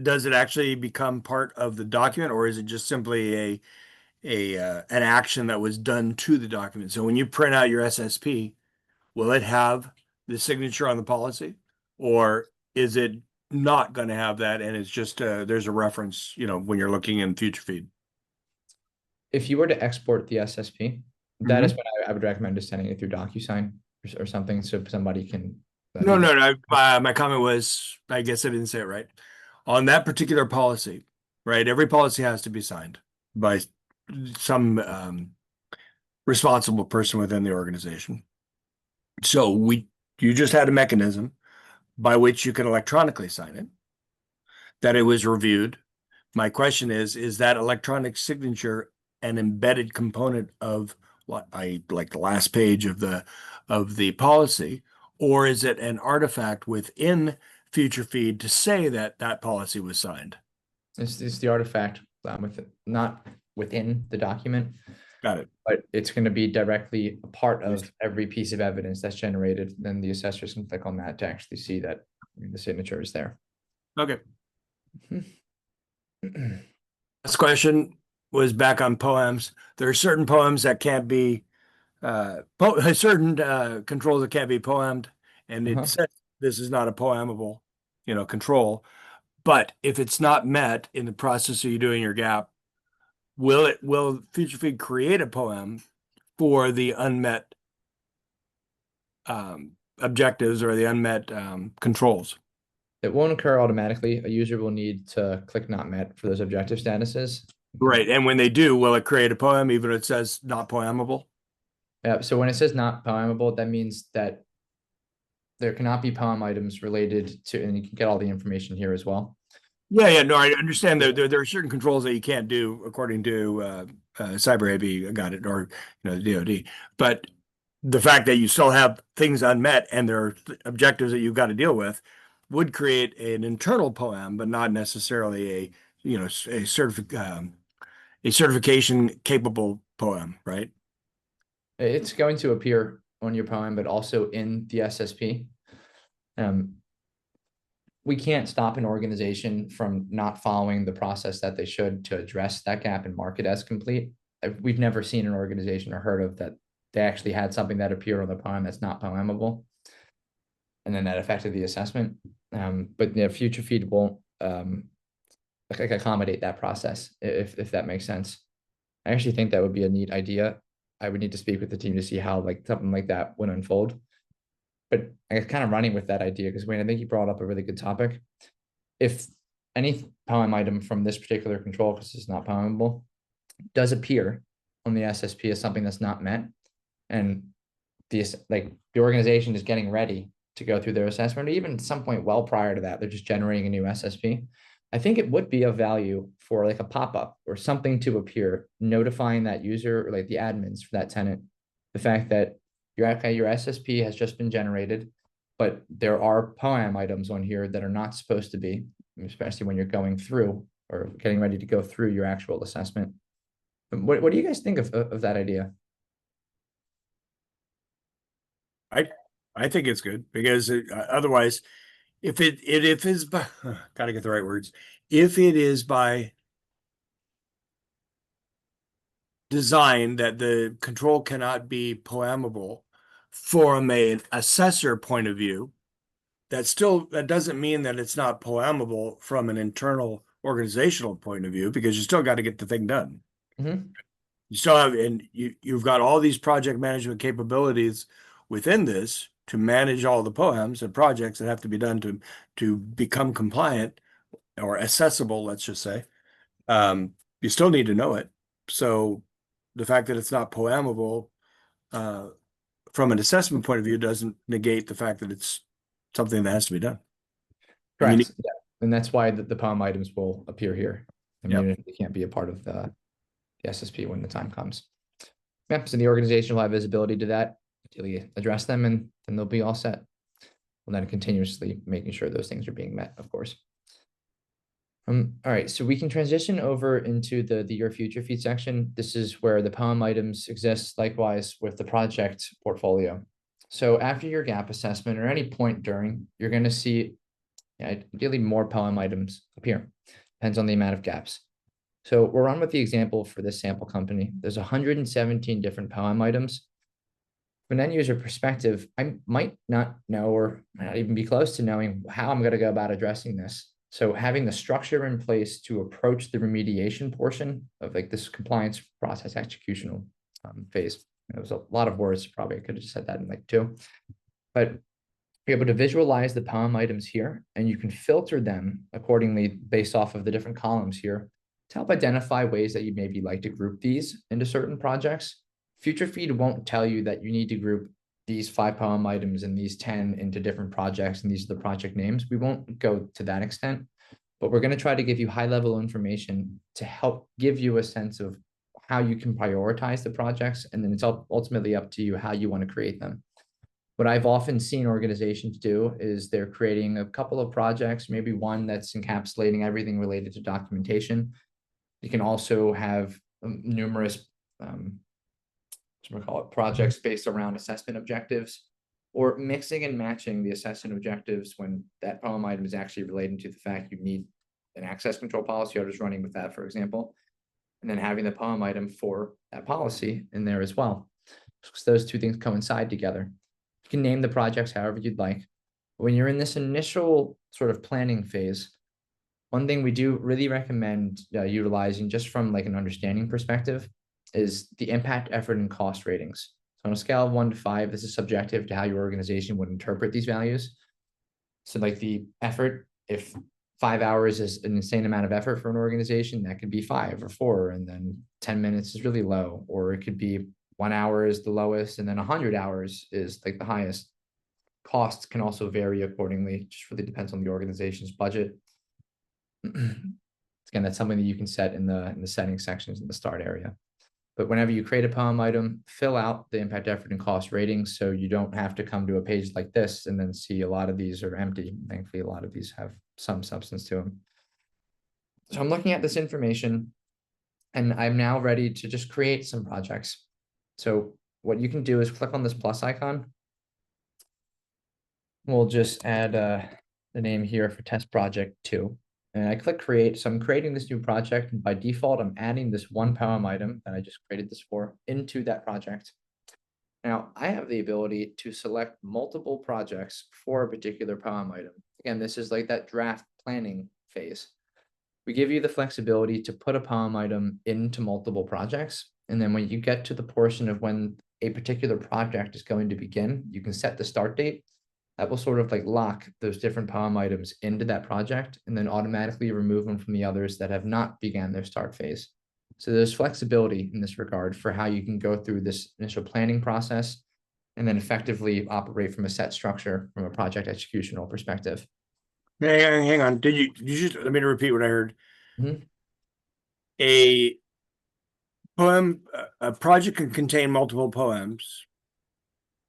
does it actually become part of the document, or is it just simply an action that was done to the document? So when you print out your SSP, will it have the signature on the policy, or is it not going to have that, and it's just there's a reference, when you're looking in FutureFeed? If you were to export the SSP, that is what I would recommend, just sending it through DocuSign or something, so somebody can. No. My comment was, I guess I didn't say it right. On that particular policy, right? Every policy has to be signed by some responsible person within the organization. So you just had a mechanism by which you can electronically sign it, that it was reviewed. My question is that electronic signature an embedded component of what I like the last page of the policy, or is it an artifact within FutureFeed to say that policy was signed? It's the artifact not within the document. Got it. But it's going to be directly a part of every piece of evidence that's generated. Then the assessors can click on that to actually see that the signature is there. Okay. This question was back on POA&Ms. There are certain POA&Ms that can't be certain controls that can't be POA&M'd, and it says this is not a POA&Mable, control. But if it's not met in the process of you doing your gap, will FutureFeed create a POA&M for the unmet objectives or the unmet controls. It won't occur automatically. A user will need to click not met for those objective statuses. Right. And when they do, will it create a poem even if it says not poemable? Yeah. So when it says not poemable, that means that there cannot be poem items related to, and you can get all the information here as well. Yeah, no, I understand there are certain controls that you can't do according to Cyber AB, got it, or the DoD. But the fact that you still have things unmet and there are objectives that you've got to deal with would create an internal poem, but not necessarily a certification capable poem, right? It's going to appear on your poem, but also in the SSP. We can't stop an organization from not following the process that they should to address that gap and mark it as complete. We've never seen an organization or heard of that they actually had something that appeared on the poem that's not poemable, and then that affected the assessment. But FutureFeed won't accommodate that process, if that makes sense. I actually think that would be a neat idea. I would need to speak with the team to see how something like that would unfold. But I was kind of running with that idea because Wayne, I think you brought up a really good topic. If any poem item from this particular control, because it's not poemable, does appear on the SSP as something that's not met, and the organization is getting ready to go through their assessment, or even at some point well prior to that, they're just generating a new SSP. I think it would be of value for a pop-up or something to appear notifying that user or the admins for that tenant, the fact that your SSP has just been generated, but there are poem items on here that are not supposed to be, especially when you're going through or getting ready to go through your actual assessment. What do you guys think of that idea? I think it's good because otherwise, if it is by, gotta get the right words. If it is by design that the control cannot be poemable from an assessor point of view, that doesn't mean that it's not poemable from an internal organizational point of view, because you still got to get the thing done. Mm-hmm. You still have, and you've got all these project management capabilities within this to manage all the poems and projects that have to be done to become compliant or accessible, let's just say. You still need to know it. So the fact that it's not poemable from an assessment point of view doesn't negate the fact that it's something that has to be done. Correct. Yeah. And that's why the poem items will appear here. I mean, Yep. they can't be a part of the SSP when the time comes. Yep. So the organization will have visibility to that until you address them, and then they'll be all set. And then continuously making sure those things are being met, of course. All right, so we can transition over into the your FutureFeed section. This is where the poem items exist, likewise with the project portfolio. So after your gap assessment or any point during, you're going to see ideally more poem items appear. Depends on the amount of gaps. So we'll run with the example for this sample company. There's 117 different poem items. From an end user perspective, I might not know or not even be close to knowing how I'm going to go about addressing this. So having the structure in place to approach the remediation portion of this compliance process executional phase. It was a lot of words. Probably I could have just said that in 2. But you're able to visualize the poem items here, and you can filter them accordingly based off of the different columns here to help identify ways that you'd maybe like to group these into certain projects. FutureFeed won't tell you that you need to group these 5 poem items and these 10 into different projects, and these are the project names. We won't go to that extent, but we're going to try to give you high-level information to help give you a sense of how you can prioritize the projects, and then it's ultimately up to you how you want to create them. What I've often seen organizations do is they're creating a couple of projects, maybe one that's encapsulating everything related to documentation. You can also have numerous projects based around assessment objectives, or mixing and matching the assessment objectives when that poem item is actually relating to the fact you need an access control policy, or just running with that, for example, and then having the poem item for that policy in there as well. Because those two things coincide together. You can name the projects however you'd like. When you're in this initial sort of planning phase, one thing we do really recommend utilizing, just from an understanding perspective, is the impact, effort, and cost ratings. So on a scale of 1 to 5, this is subjective to how your organization would interpret these values. So like the effort, if 5 hours is an insane amount of effort for an organization, that could be 5 or 4, and then 10 minutes is really low, or it could be 1 hour is the lowest, and then 100 hours is like the highest. Costs can also vary accordingly, just really depends on the organization's budget. Again, that's something that you can set in the settings sections in the start area. But whenever you create a POA item, fill out the impact, effort, and cost ratings so you don't have to come to a page like this and then see a lot of these are empty. Thankfully, a lot of these have some substance to them. So I'm looking at this information and I'm now ready to just create some projects. So what you can do is click on this plus icon. We'll just add the name here for test project 2. And I click create. So I'm creating this new project. And by default, I'm adding this one POA item that I just created this for into that project. Now I have the ability to select multiple projects for a particular POA item. Again, this is like that draft planning phase. We give you the flexibility to put a POA item into multiple projects. And then when you get to the portion of when a particular project is going to begin, you can set the start date. That will sort of like lock those different POA items into that project and then automatically remove them from the others that have not began their start phase. So there's flexibility in this regard for how you can go through this initial planning process and then effectively operate from a set structure from a project executional perspective. Hang on. Did you just let me repeat what I heard? Mhm. A poem, a project can contain multiple poems.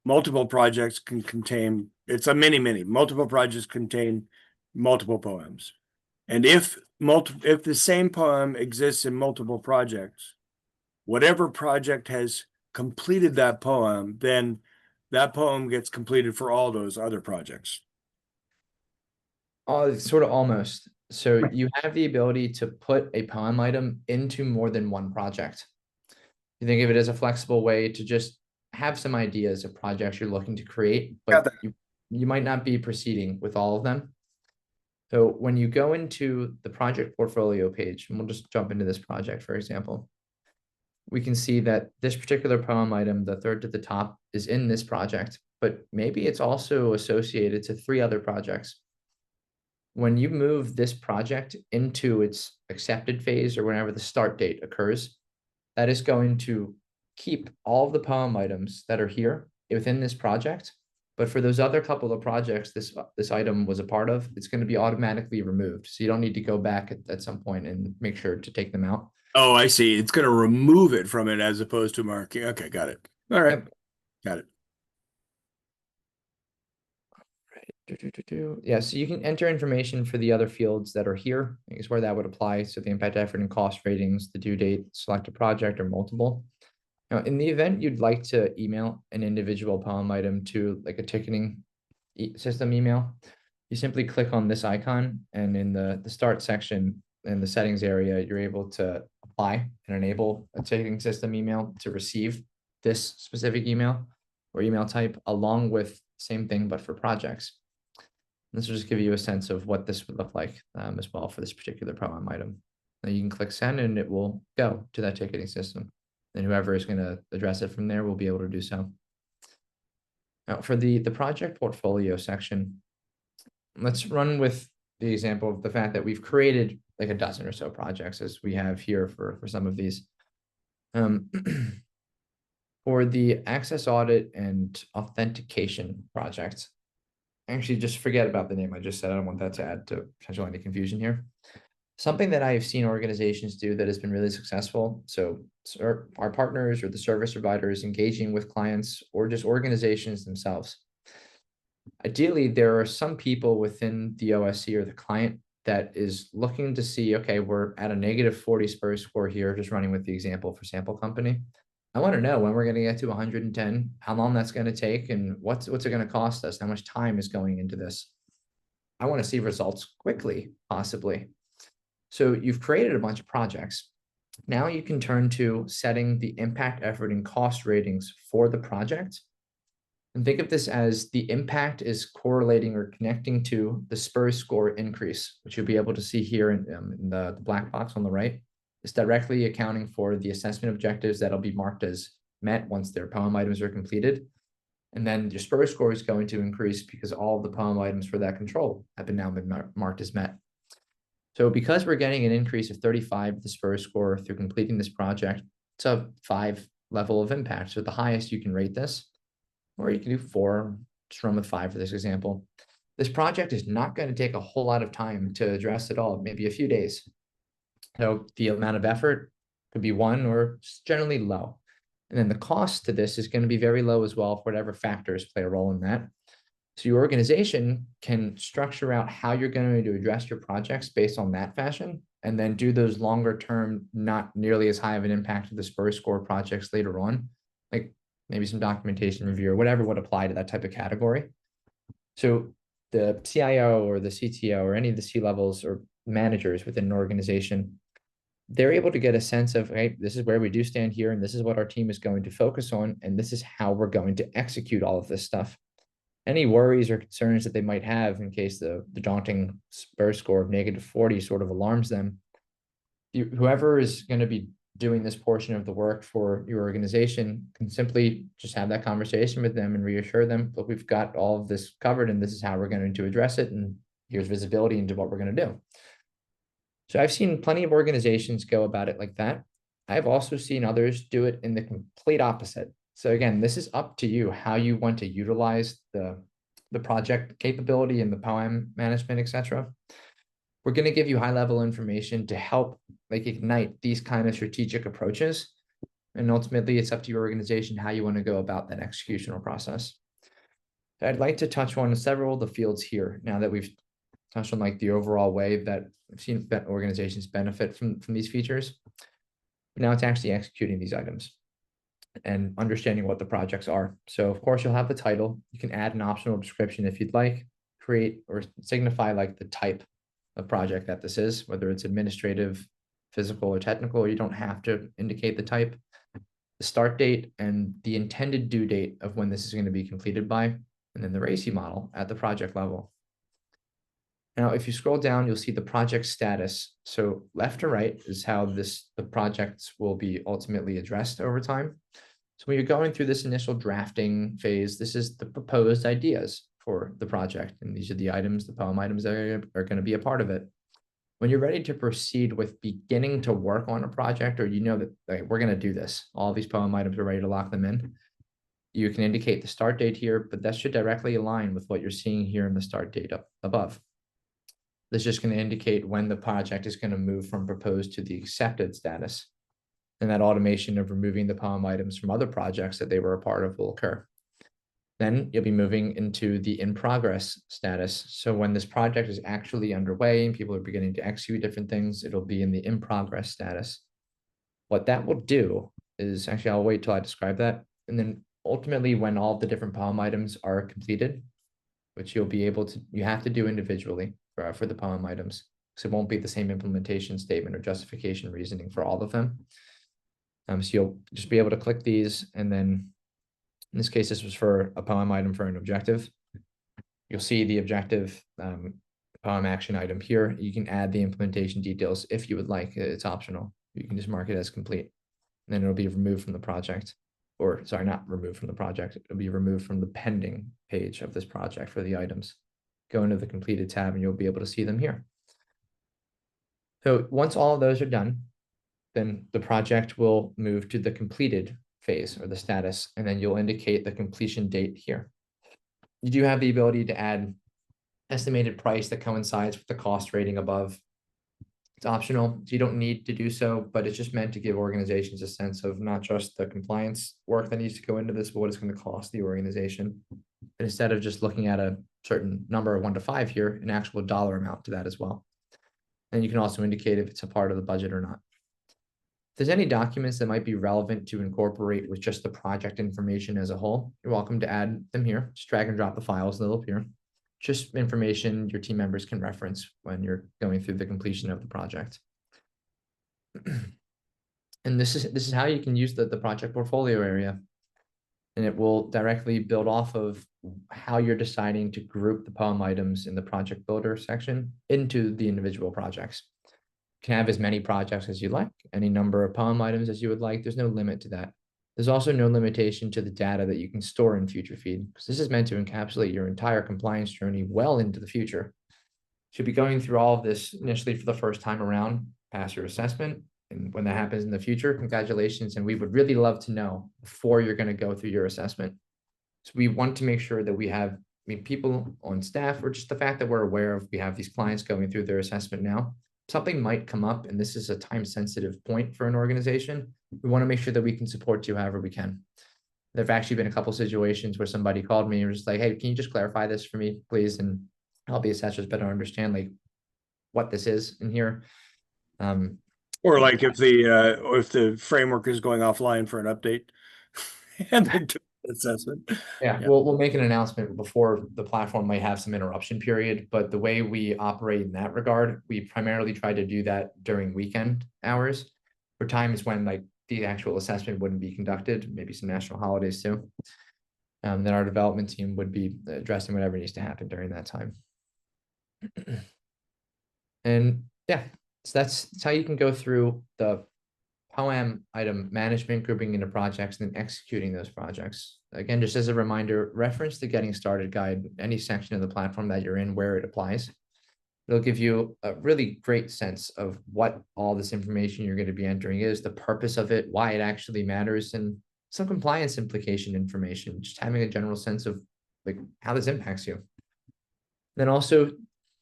Multiple projects can contain, it's a many, multiple projects contain multiple poems. And if the same poem exists in multiple projects, whatever project has completed that poem, then that poem gets completed for all those other projects. Oh, sort of almost. So you have the ability to put a POA item into more than one project. You think of it as a flexible way to just have some ideas of projects you're looking to create, but you might not be proceeding with all of them. So when you go into the project portfolio page, and we'll just jump into this project, for example, we can see that this particular POA item, the third to the top, is in this project, but maybe it's also associated to 3 other projects. When you move this project into its accepted phase or whenever the start date occurs, that is going to keep all of the POA items that are here within this project. But for those other couple of projects this item was a part of, it's going to be automatically removed. So you don't need to go back at some point and make sure to take them out. Oh, I see. It's going to remove it from it as opposed to marking. Okay, got it. All right. Yep. Got it. Yeah, so you can enter information for the other fields that are here. I guess where that would apply. So the impact, effort, and cost ratings, the due date, select a project or multiple. Now, in the event you'd like to email an individual POA item to like a ticketing system email, you simply click on this icon, and in the start section in the settings area, you're able to apply and enable a ticketing system email to receive this specific email or email type, along with same thing, but for projects. This will just give you a sense of what this would look like as well for this particular POA item. Now you can click send and it will go to that ticketing system. And whoever is going to address it from there will be able to do so. Now for the project portfolio section, let's run with the example of the fact that we've created like a dozen or so projects as we have here for some of these. For the access audit and authentication project, actually just forget about the name I just said. I don't want that to add to potential any confusion here. Something that I have seen organizations do that has been really successful. So our partners or the service providers engaging with clients or just organizations themselves. Ideally, there are some people within the OSC or the client that is looking to see, okay, we're at a -40 SPURS score here, just running with the example for sample company. I want to know when we're going to get to 110, how long that's going to take, and what's it going to cost us, how much time is going into this. I want to see results quickly, possibly. So you've created a bunch of projects. Now you can turn to setting the impact, effort, and cost ratings for the project. And think of this as the impact is correlating or connecting to the SPURS score increase, which you'll be able to see here in the black box on the right. It's directly accounting for the assessment objectives that'll be marked as met once their poem items are completed. And then your SPUR score is going to increase because all of the poem items for that control have now been marked as met. So because we're getting an increase of 35 with the SPUR score through completing this project, it's a 5 level of impact. So the highest you can rate this, or you can do 4, just run with 5 for this example. This project is not going to take a whole lot of time to address it all, maybe a few days. So the amount of effort could be 1 or generally low. And then the cost to this is going to be very low as well, for whatever factors play a role in that. So your organization can structure out how you're going to address your projects based on that fashion, and then do those longer term, not nearly as high of an impact to the SPUR score projects later on, like maybe some documentation review or whatever would apply to that type of category. So the CIO or the CTO or any of the C-levels or managers within an organization, they're able to get a sense of, hey, this is where we do stand here, and this is what our team is going to focus on, and this is how we're going to execute all of this stuff. Any worries or concerns that they might have in case the daunting SPUR score of -40 sort of alarms them, whoever is going to be doing this portion of the work for your organization can simply just have that conversation with them and reassure them, look, we've got all of this covered, and this is how we're going to address it, and here's visibility into what we're going to do. So I've seen plenty of organizations go about it like that. I've also seen others do it in the complete opposite. So again, this is up to you how you want to utilize the project capability and the POA&M management, etc. We're going to give you high-level information to help like ignite these kind of strategic approaches. And ultimately, it's up to your organization how you want to go about that executional process. So I'd like to touch on several of the fields here now that we've touched on like the overall way that I've seen that organizations benefit from these features. But now it's actually executing these items and understanding what the projects are. So of course you'll have the title. You can add an optional description if you'd like, create or signify like the type of project that this is, whether it's administrative, physical, or technical. You don't have to indicate the type, the start date, and the intended due date of when this is going to be completed by, and then the RACI model at the project level. Now, if you scroll down, you'll see the project status. So left to right is how the projects will be ultimately addressed over time. So when you're going through this initial drafting phase, this is the proposed ideas for the project. And these are the items, the POA items that are going to be a part of it. When you're ready to proceed with beginning to work on a project, or you know that like, we're going to do this, all these POA items are ready to lock them in, you can indicate the start date here, but that should directly align with what you're seeing here in the start date up above. This is just going to indicate when the project is going to move from proposed to the accepted status. And that automation of removing the POA items from other projects that they were a part of will occur. Then you'll be moving into the in progress status. So when this project is actually underway and people are beginning to execute different things, it'll be in the in progress status. What that will do is, actually, I'll wait till I describe that. And then ultimately, when all the different POA items are completed, which you'll be able to, you have to do individually for the POA items, because it won't be the same implementation statement or justification reasoning for all of them. So you'll just be able to click these, and then in this case, this was for a POA item for an objective. You'll see the objective POA action item here. You can add the implementation details if you would like. It's optional. You can just mark it as complete, and then it'll be removed from the project. Or sorry, not removed from the project. It'll be removed from the pending page of this project for the items. Go into the completed tab and you'll be able to see them here. So once all of those are done, then the project will move to the completed phase or the status, and then you'll indicate the completion date here. You do have the ability to add estimated price that coincides with the cost rating above. It's optional, so you don't need to do so, but it's just meant to give organizations a sense of not just the compliance work that needs to go into this, but what it's going to cost the organization. And instead of just looking at a certain number of 1 to 5 here, an actual dollar amount to that as well. And you can also indicate if it's a part of the budget or not. If there's any documents that might be relevant to incorporate with just the project information as a whole, you're welcome to add them here. Just drag and drop the files, they'll appear. Just information your team members can reference when you're going through the completion of the project. And this is how you can use the project portfolio area. And it will directly build off of how you're deciding to group the POA items in the project builder section into the individual projects. You can have as many projects as you like, any number of POA items as you would like. There's no limit to that. There's also no limitation to the data that you can store in FutureFeed, because this is meant to encapsulate your entire compliance journey well into the future. Should be going through all of this initially for the first time around, pass your assessment. And when that happens in the future, congratulations. And we would really love to know before you're going to go through your assessment. So we want to make sure that we have people on staff, or just the fact that we're aware of, we have these clients going through their assessment now. Something might come up, and this is a time-sensitive point for an organization. We want to make sure that we can support you however we can. There've actually been a couple situations where somebody called me and was just like, hey, can you just clarify this for me, please? And help the assessors better understand like what this is in here. Or like if the framework is going offline for an update and they do an assessment. Yeah, we'll make an announcement before the platform might have some interruption period, but the way we operate in that regard, we primarily try to do that during weekend hours, for times when like the actual assessment wouldn't be conducted, maybe some national holidays too. Then our development team would be addressing whatever needs to happen during that time. And yeah, so that's how you can go through the POA&M item management, grouping into projects, and then executing those projects. Again, just as a reminder, reference the Getting Started guide, any section of the platform that you're in where it applies. It'll give you a really great sense of what all this information you're going to be entering is, the purpose of it, why it actually matters, and some compliance implication information, just having a general sense of like how this impacts you. Then also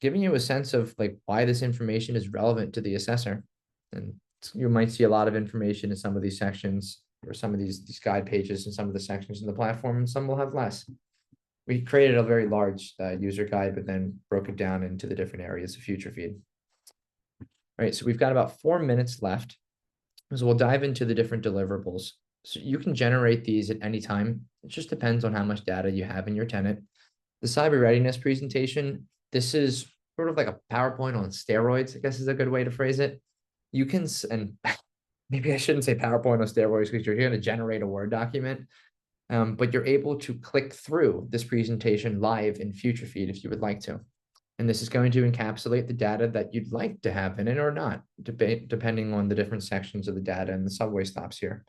giving you a sense of like why this information is relevant to the assessor. And you might see a lot of information in some of these sections, or some of these guide pages in some of the sections in the platform, and some will have less. We created a very large user guide, but then broke it down into the different areas of FutureFeed. All right, so we've got about 4 minutes left. So we'll dive into the different deliverables. So you can generate these at any time. It just depends on how much data you have in your tenant. The cyber readiness presentation, this is sort of like a PowerPoint on steroids, I guess is a good way to phrase it. You can, and maybe I shouldn't say PowerPoint on steroids because you're going to generate a Word document, but you're able to click through this presentation live in FutureFeed if you would like to. And this is going to encapsulate the data that you'd like to have in it or not, depending on the different sections of the data and the subway stops here.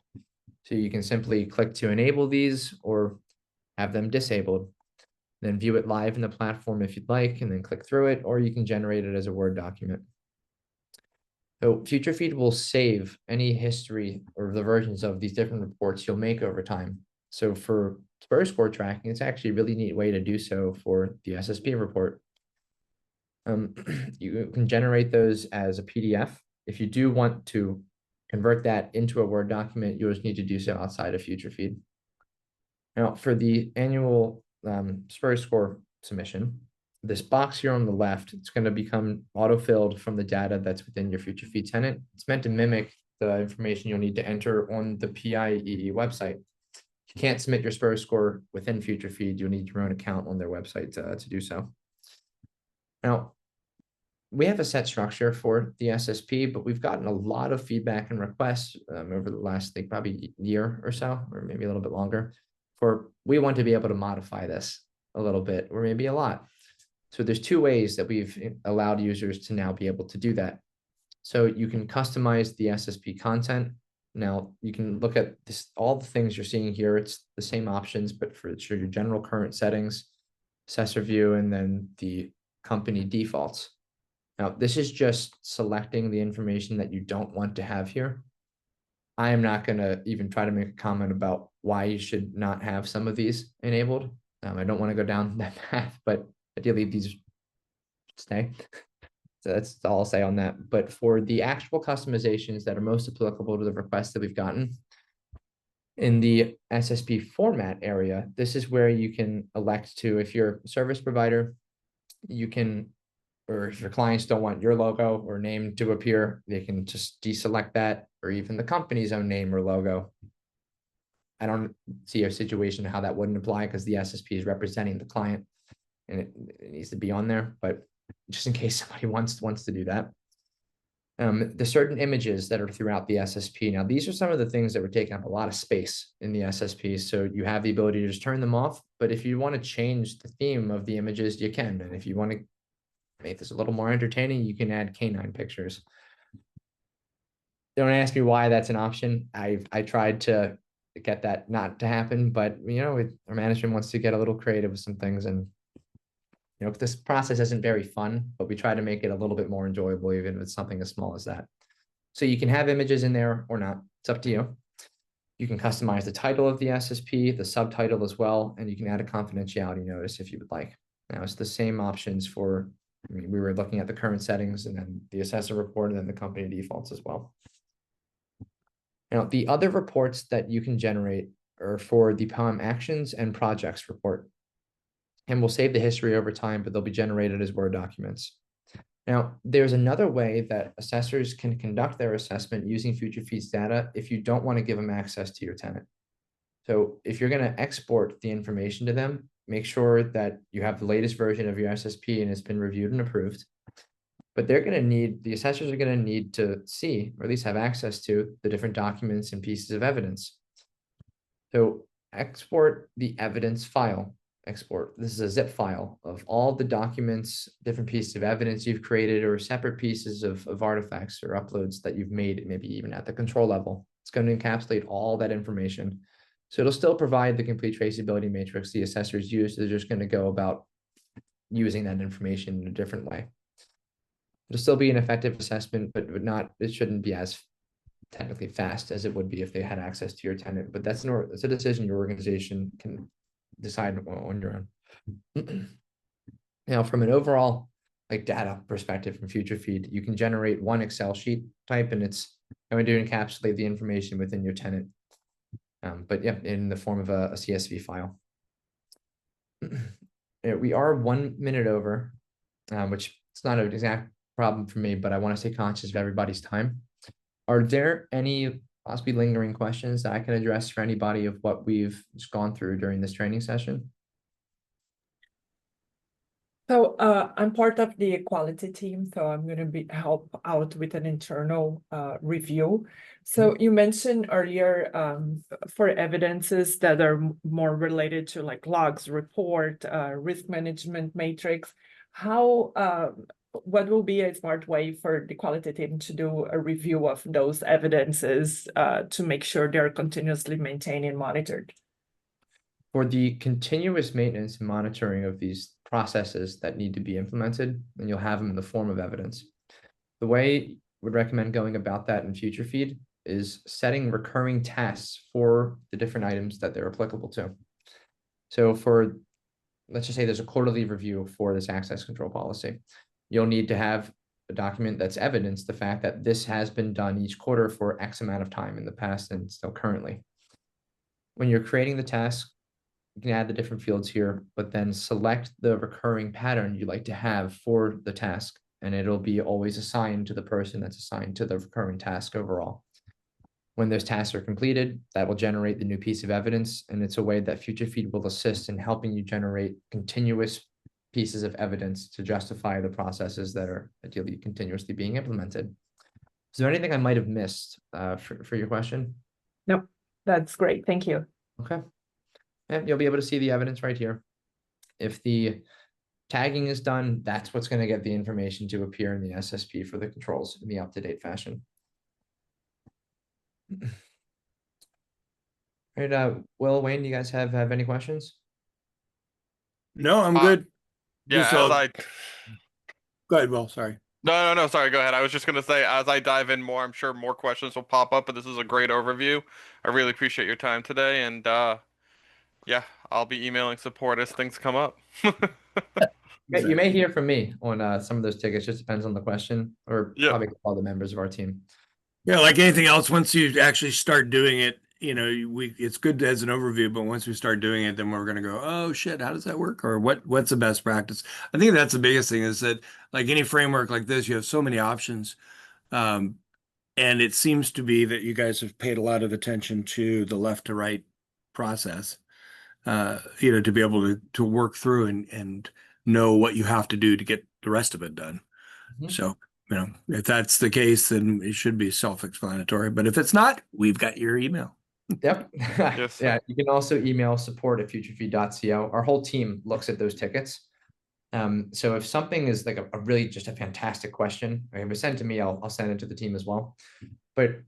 So you can simply click to enable these or have them disabled. Then view it live in the platform if you'd like, and then click through it, or you can generate it as a Word document. So FutureFeed will save any history or the versions of these different reports you'll make over time. So for SPUR score tracking, it's actually a really neat way to do so for the SSP report. You can generate those as a PDF. If you do want to convert that into a Word document, you'll just need to do so outside of FutureFeed. Now, for the annual SPUR score submission, this box here on the left, it's going to become auto-filled from the data that's within your FutureFeed tenant. It's meant to mimic the information you'll need to enter on the PIEE website. If you can't submit your SPUR score within FutureFeed, you'll need your own account on their website to do so. Now, we have a set structure for the SSP, but we've gotten a lot of feedback and requests over the last, probably year or so, or maybe a little bit longer, for we want to be able to modify this a little bit, or maybe a lot. So there's 2 ways that we've allowed users to now be able to do that. So you can customize the SSP content. Now you can look at this, all the things you're seeing here. It's the same options, but for your general current settings, assessor view, and then the company defaults. Now, this is just selecting the information that you don't want to have here. I am not going to even try to make a comment about why you should not have some of these enabled. I don't want to go down that path, but ideally these stay. So that's all I'll say on that. But for the actual customizations that are most applicable to the requests that we've gotten, in the SSP format area, this is where you can elect to, if you're a service provider, you can, or if your clients don't want your logo or name to appear, they can just deselect that, or even the company's own name or logo. I don't see a situation how that wouldn't apply, because the SSP is representing the client and it needs to be on there, but just in case somebody wants to do that. The certain images that are throughout the SSP. Now, these are some of the things that were taking up a lot of space in the SSP. So you have the ability to just turn them off, but if you want to change the theme of the images, you can. And if you want to make this a little more entertaining, you can add canine pictures. Don't ask me why that's an option. I tried to get that not to happen, but our management wants to get a little creative with some things, and this process isn't very fun, but we try to make it a little bit more enjoyable, even if it's something as small as that. So you can have images in there or not. It's up to you. You can customize the title of the SSP, the subtitle as well, and you can add a confidentiality notice if you would like. Now it's the same options for, we were looking at the current settings and then the assessor report and then the company defaults as well. Now, the other reports that you can generate are for the POA&M actions and projects report. And we'll save the history over time, but they'll be generated as Word documents. Now, there's another way that assessors can conduct their assessment using FutureFeed's data if you don't want to give them access to your tenant. So if you're going to export the information to them, make sure that you have the latest version of your SSP and it's been reviewed and approved. But the assessors are going to need to see, or at least have access to, the different documents and pieces of evidence. So export the evidence file. This is a zip file of all the documents, different pieces of evidence you've created, or separate pieces of artifacts or uploads that you've made, maybe even at the control level. It's going to encapsulate all that information. So it'll still provide the complete traceability matrix the assessors use. They're just going to go about using that information in a different way. It'll still be an effective assessment, but it shouldn't be as technically fast as it would be if they had access to your tenant. But that's a decision your organization can decide on your own. Now, from an overall data perspective from FutureFeed, you can generate one Excel sheet type, and it's going to encapsulate the information within your tenant. But yeah, in the form of a CSV file. We are 1 minute over, which it's not an exact problem for me, but I want to stay conscious of everybody's time. Are there any possibly lingering questions that I can address for anybody of what we've just gone through during this training session? So I'm part of the quality team, so I'm going to help out with an internal review. So you mentioned earlier for evidences that are more related to logs, report, risk management matrix, what will be a smart way for the quality team to do a review of those evidences to make sure they're continuously maintained and monitored? For the continuous maintenance and monitoring of these processes that need to be implemented, and you'll have them in the form of evidence. The way I would recommend going about that in FutureFeed is setting recurring tasks for the different items that they're applicable to. So let's just say there's a quarterly review for this access control policy. You'll need to have a document that's evidence the fact that this has been done each quarter for X amount of time in the past and still currently. When you're creating the task, you can add the different fields here, but then select the recurring pattern you'd like to have for the task, and it'll be always assigned to the person that's assigned to the recurring task overall. When those tasks are completed, that will generate the new piece of evidence, and it's a way that FutureFeed will assist in helping you generate continuous pieces of evidence to justify the processes that are ideally continuously being implemented. Is there anything I might have missed for your question? Nope, that's great. Thank you. Okay. And you'll be able to see the evidence right here. If the tagging is done, that's what's going to get the information to appear in the SSP for the controls in the up-to-date fashion. All right, Will, Wayne, do you guys have any questions? No, I'm good. Yeah, Go ahead, Will. Sorry. No, sorry, go ahead. I was just gonna say, as I dive in more, I'm sure more questions will pop up, but this is a great overview. I really appreciate your time today, and yeah, I'll be emailing support as things come up. You may hear from me on some of those tickets, just depends on the question, or probably all the members of our team. Yeah, like anything else, once you actually start doing it, it's good as an overview, but once we start doing it, then we're going to go, oh shit, how does that work? Or what's the best practice? I think that's the biggest thing, is that like any framework like this, you have so many options. And it seems to be that you guys have paid a lot of attention to the left to right process, to be able to work through and know what you have to do to get the rest of it done. So, if that's the case, then it should be self-explanatory. But if it's not, we've got your email. Yep. Yes. Yeah, you can also email support@futurefeed.co. Our whole team looks at those tickets. So if something is like a really just a fantastic question, it was sent to me, I'll send it to the team as well. But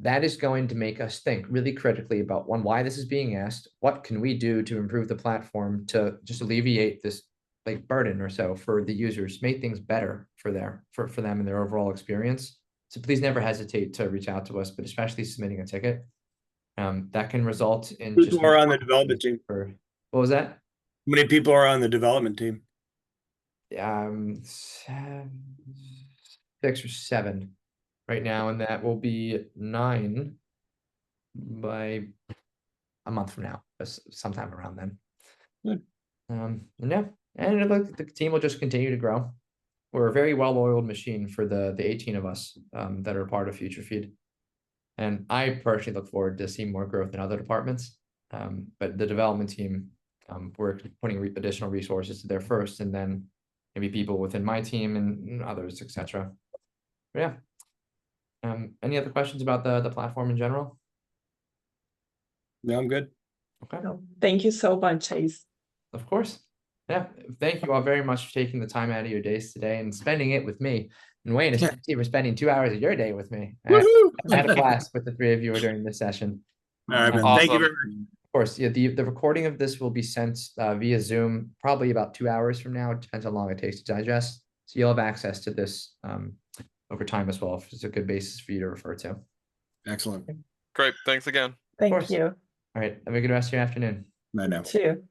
that is going to make us think really critically about why this is being asked. What can we do to improve the platform to just alleviate this like burden or so for the users, make things better for them and their overall experience. So please never hesitate to reach out to us, but especially submitting a ticket. That can result in Who just are on the development team? what was that? How many people are on the development team? 6 or 7 right now, and that will be 9 by a month from now, sometime around then. Good. And yeah, and look, the team will just continue to grow. We're a very well-oiled machine for the 18 of us that are part of FutureFeed. And I personally look forward to seeing more growth in other departments. But the development team, we're putting additional resources to there first, and then maybe people within my team and others, etc. But yeah. Any other questions about the platform in general? No, I'm good. Okay. No, thank you so much, Chase. Of course. Yeah. Thank you all very much for taking the time out of your days today and spending it with me. And Wayne, especially for spending 2 hours of your day with me. I had a blast with the 3 of you during this session. All right, man. Awesome. Thank you very much. Of course, yeah, the recording of this will be sent via Zoom probably about 2 hours from now. It depends how long it takes to digest. So you'll have access to this over time as well, if it's a good basis for you to refer to. Excellent. Great. Thanks again. Thank course. you. All right. Have a good rest of your afternoon. I know. Too.